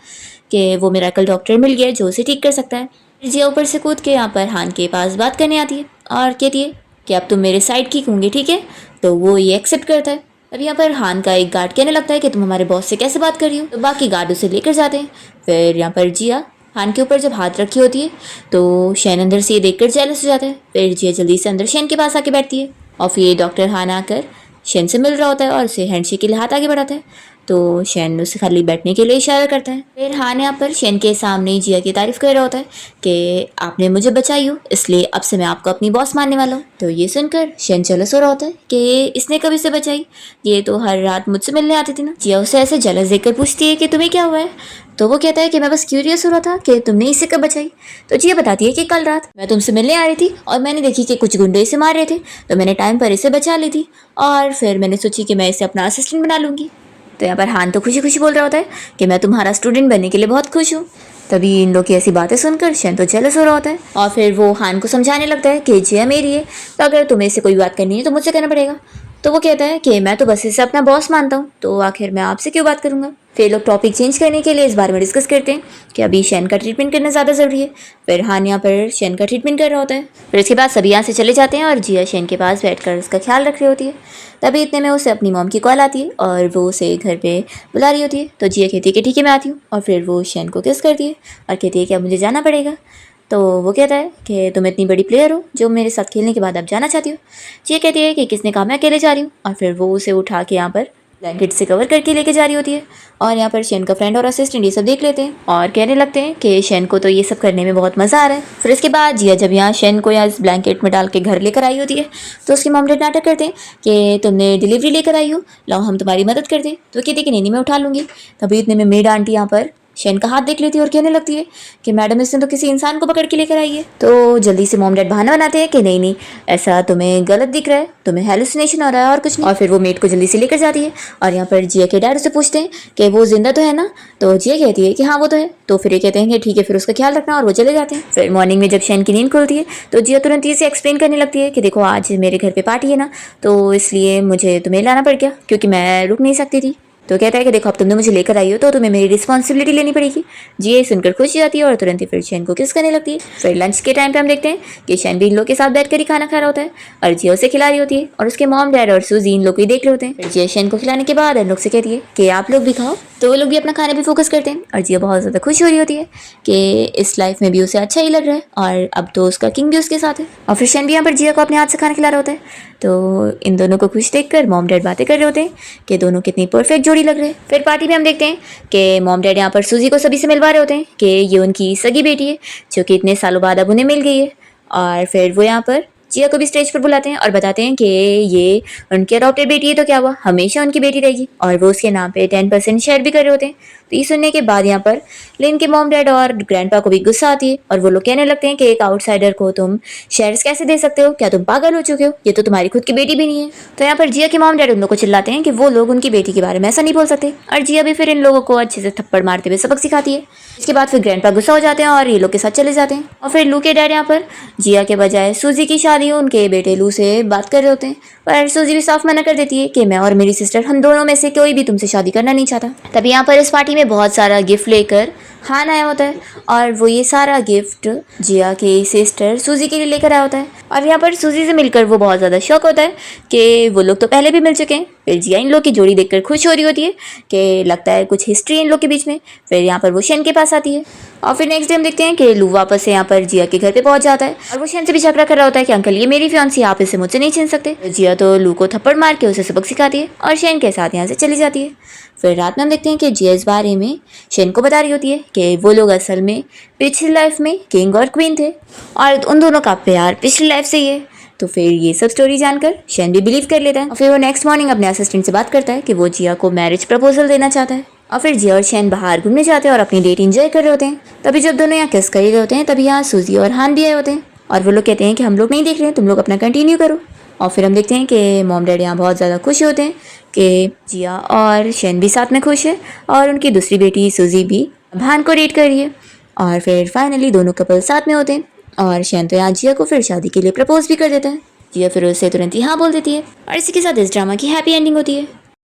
कि वो मिरेकल डॉक्टर मिल गया जो उसे ठीक कर सकता है। जिया ऊपर से कूद के यहाँ पर हान के पास बात करने आती है और कहती है कि अब तुम मेरे साइड की होंगे, ठीक है। तो वो ये एक्सेप्ट करता है। अब यहाँ पर हान का एक गार्ड कहने लगता है कि तुम हमारे बॉस से कैसे बात कर रही हो। तो बाकी गार्ड उसे लेकर जाते हैं। फिर यहाँ पर जिया हान के ऊपर जब हाथ रखी होती है तो शैन अंदर से ये देखकर जेलस हो जाता है। फिर जिया जल्दी से अंदर शैन के पास आके बैठती है और फिर ये डॉक्टर हान आकर शैन से मिल रहा होता है और उसे हैंडशेक के लिए हाथ आगे बढ़ाता है। तो शैन उसे खाली बैठने के लिए इशारा करता है। फिर हान यहाँ पर शैन के सामने जिया की तारीफ कर रहा होता है कि आपने मुझे बचाई हो, इसलिए अब से मैं आपको अपनी बॉस मानने वाला हूँ। तो ये सुनकर शैन जलस हो रहा होता है कि इसने कभी से बचाई, ये तो हर रात मुझसे मिलने आती थी ना। जिया उसे ऐसे जलस देखकर पूछती है कि तुम्हें क्या हुआ है। तो वो कहता है कि मैं बस क्यूरियस हो रहा था कि तुमने इसे कब बचाई। तो जिया बताती है कि कल रात मैं तुमसे मिलने आ रही थी और मैंने देखी कि कुछ गुंडे इसे मार रहे थे, तो मैंने टाइम पर इसे बचा ली थी और फिर मैंने सोची कि मैं इसे अपना असिस्टेंट बना लूँगी। तो यहाँ पर हान तो खुशी खुशी बोल रहा होता है कि मैं तुम्हारा स्टूडेंट बनने के लिए बहुत खुश हूँ। तभी इन लोग की ऐसी बातें सुनकर शैन तो जेलस हो रहा होता है और फिर वो हान को समझाने लगता है कि जिया मेरी है, तो अगर तुम्हें इससे कोई बात करनी है तो मुझसे करना पड़ेगा। तो वो कहता है कि मैं तो बस इसे अपना बॉस मानता हूँ, तो आखिर मैं आपसे क्यों बात करूंगा। फिर लोग टॉपिक चेंज करने के लिए इस बारे में डिस्कस करते हैं कि अभी शेन का ट्रीटमेंट करना ज़्यादा ज़रूरी है। फिर हान यहाँ पर शेन का ट्रीटमेंट कर रहा होता है। फिर इसके बाद सभी यहाँ से चले जाते हैं और जिया शेन के पास बैठकर उसका ख्याल रख रही होती है। तभी इतने में उसे अपनी मॉम की कॉल आती है और वो उसे घर पे बुला रही होती है। तो जिया कहती है कि ठीक है मैं आती हूँ, और फिर वो शेन को किस करती है और कहती है कि अब मुझे जाना पड़ेगा। तो वो कहता है कि तुम इतनी बड़ी प्लेयर हो जो मेरे साथ खेलने के बाद अब जाना चाहती हो। जिया कहती है कि किसने कहा मैं अकेले जा रही हूँ, और फिर वो उसे उठा के यहाँ पर ब्लैंकेट से कवर करके लेके जा रही होती है। और यहाँ पर शेन का फ्रेंड और असिस्टेंट ये सब देख लेते हैं और कहने लगते हैं कि शेन को तो ये सब करने में बहुत मज़ा आ रहा है। फिर इसके बाद जिया जब यहाँ शेन को यहाँ इस ब्लैंकेट में डाल के घर लेकर आई होती है तो उसके मॉम डैड नाटक करते हैं कि तुमने डिलीवरी लेकर आई हो, लाओ हम तुम्हारी मदद कर दें। तो कहते कि नहीं मैं उठा लूँगी। तभी इतने में मेड आंटी यहाँ पर शेन का हाथ देख लेती है और कहने लगती है कि मैडम इसने तो किसी इंसान को पकड़ के लेकर आई है। तो जल्दी से मॉम डैड बहाना बनाते हैं कि नहीं नहीं ऐसा तुम्हें गलत दिख रहा है, तुम्हें हेलुसिनेशन हो रहा है और कुछ नहीं। और फिर वो मेड को जल्दी से लेकर जाती है और यहाँ पर जिया के डैड से पूछते हैं कि वो जिंदा तो है ना। तो जिया कहती है कि हाँ वो तो है। तो फिर ये कहते हैं कि ठीक है फिर उसका ख्याल रखना, और वो चले जाते हैं। फिर मॉर्निंग में जब शेन की नींद खुलती है तो जिया तुरंत ही से एक्सप्लेन करने लगती है कि देखो आज मेरे घर पे पार्टी है ना, तो इसलिए मुझे तुम्हें लाना पड़ गया क्योंकि मैं रुक नहीं सकती थी। तो कहता है कि देखो अब तुमने मुझे लेकर आई हो तो तुम्हें मेरी रिस्पॉन्सिबिलिटी लेनी पड़ेगी। जी ये सुनकर खुश हो जाती है और तुरंत ही फिर शेन को किस करने लगती है। फिर लंच के टाइम पे हम देखते हैं कि शेन भी इन लोग के साथ बैठकर ही खाना खा रहा होता है और जिया उसे खिला रही होती है और उसके मॉम डैड और सूजी इन लोग को ही देख रहे होते हैं। फिर जिया शेन को खिलाने के बाद इन लोग से कहती है कि आप लोग भी खाओ। तो वो लोग भी अपना खाने पे फोकस करते हैं और जिया बहुत ज़्यादा खुश हो रही होती है कि इस लाइफ में भी उसे अच्छा ही लग रहा है और अब तो उसका किंग भी उसके साथ है। और फिर शेन भी यहाँ पर जिया को अपने हाथ से खाना खिला रहा होता है। तो इन दोनों को खुश देखकर मॉम डैड बातें कर रहे होते हैं कि दोनों कितनी परफेक्ट जोड़ी लग रहे हैं। फिर पार्टी में हम देखते हैं कि मॉम डैड यहाँ पर सूजी को सभी से मिलवा रहे होते हैं कि ये उनकी सगी बेटी है जो कि इतने सालों बाद अब उन्हें मिल गई है। और फिर वो यहाँ पर जिया को भी स्टेज पर बुलाते हैं और बताते हैं कि ये उनकी अडॉप्टेड बेटी है तो क्या हुआ, हमेशा उनकी बेटी रहेगी, और वो उसके नाम पे 10% शेयर भी कर रहे होते हैं। तो ये सुनने के बाद यहाँ पर लिन के मॉम डैड और ग्रैंडपा को भी गुस्सा आती है और वो लोग कहने लगते हैं कि एक आउटसाइडर को तुम शेयर्स कैसे दे सकते हो, क्या तुम पागल हो चुके हो, ये तो तुम्हारी खुद की बेटी भी नहीं है। तो यहाँ पर जिया के मॉम डैड उन लोग को चिल्लाते हैं कि वो लोग उनकी बेटी के बारे में ऐसा नहीं बोल सकते, और जिया भी फिर इन लोगों को अच्छे से थप्पड़ मारते हुए सबक सिखाती है। इसके बाद फिर ग्रैंडपा गुस्सा हो जाते हैं और ये लोग के साथ चले जाते हैं। और फिर लू के डैड यहाँ पर जिया के बजाय सूजी की शादी उनके बेटे लू से बात कर रहे होते हैं, पर सूजी भी साफ मना कर देती है कि मैं और मेरी सिस्टर हम दोनों में से कोई भी तुमसे शादी करना नहीं चाहता। तभी यहाँ पर इस पार्टी में बहुत सारा गिफ्ट लेकर हान आया होता है और वो ये सारा गिफ्ट जिया की सिस्टर सूजी के लिए लेकर आया होता है। और यहाँ पर सूजी से मिलकर वो बहुत ज़्यादा शौक होता है कि वो लोग तो पहले भी मिल चुके हैं। फिर जिया इन लोग की जोड़ी देखकर खुश हो रही होती है कि लगता है कुछ हिस्ट्री इन लोग के बीच में। फिर यहाँ पर वो शेन के पास आती है और फिर नेक्स्ट डे हम देखते हैं कि लू वापस से यहाँ पर जिया के घर पे पहुंच जाता है और वो शेन से भी झगड़ा कर रहा होता है कि अंकल ये मेरी फियांसी, आप इसे मुझसे नहीं छीन सकते। जिया तो लू को थप्पड़ मार के उसे सबक सिखाती है और शेन के साथ यहाँ से चली जाती है। फिर रात में हम देखते हैं कि जिया इस बारे में शेन को बता रही होती है कि वो लोग असल में पिछली लाइफ में किंग और क्वीन थे और उन दोनों का प्यार पिछली लाइफ से ही है। तो फिर ये सब स्टोरी जानकर शेन भी बिलीव कर लेता है और फिर वो नेक्स्ट मॉर्निंग अपने असिस्टेंट से बात करता है कि वो जिया को मैरिज प्रपोजल देना चाहता है। और फिर जिया और शेन बाहर घूमने जाते हैं और अपनी डेट एंजॉय कर रहे होते हैं। तभी जब दोनों यहाँ किस कर रहे होते हैं तभी यहाँ सूजी और हान भी आए होते हैं और वो लोग कहते हैं कि हम लोग नहीं देख रहे हैं, तुम लोग अपना कंटिन्यू करो। और फिर हम देखते हैं कि मॉम डैड यहाँ बहुत ज़्यादा खुश होते हैं कि जिया और शेन भी साथ में खुश है और उनकी दूसरी बेटी सूजी भी भान को डेट कर रही है। और फिर फाइनली दोनों कपल साथ में होते हैं और शेन तो यहाँ जिया को फिर शादी के लिए प्रपोज भी कर देता है। जिया फिर उससे तुरंत ही हाँ बोल देती है और इसी के साथ इस ड्रामा की हैप्पी एंडिंग होती है।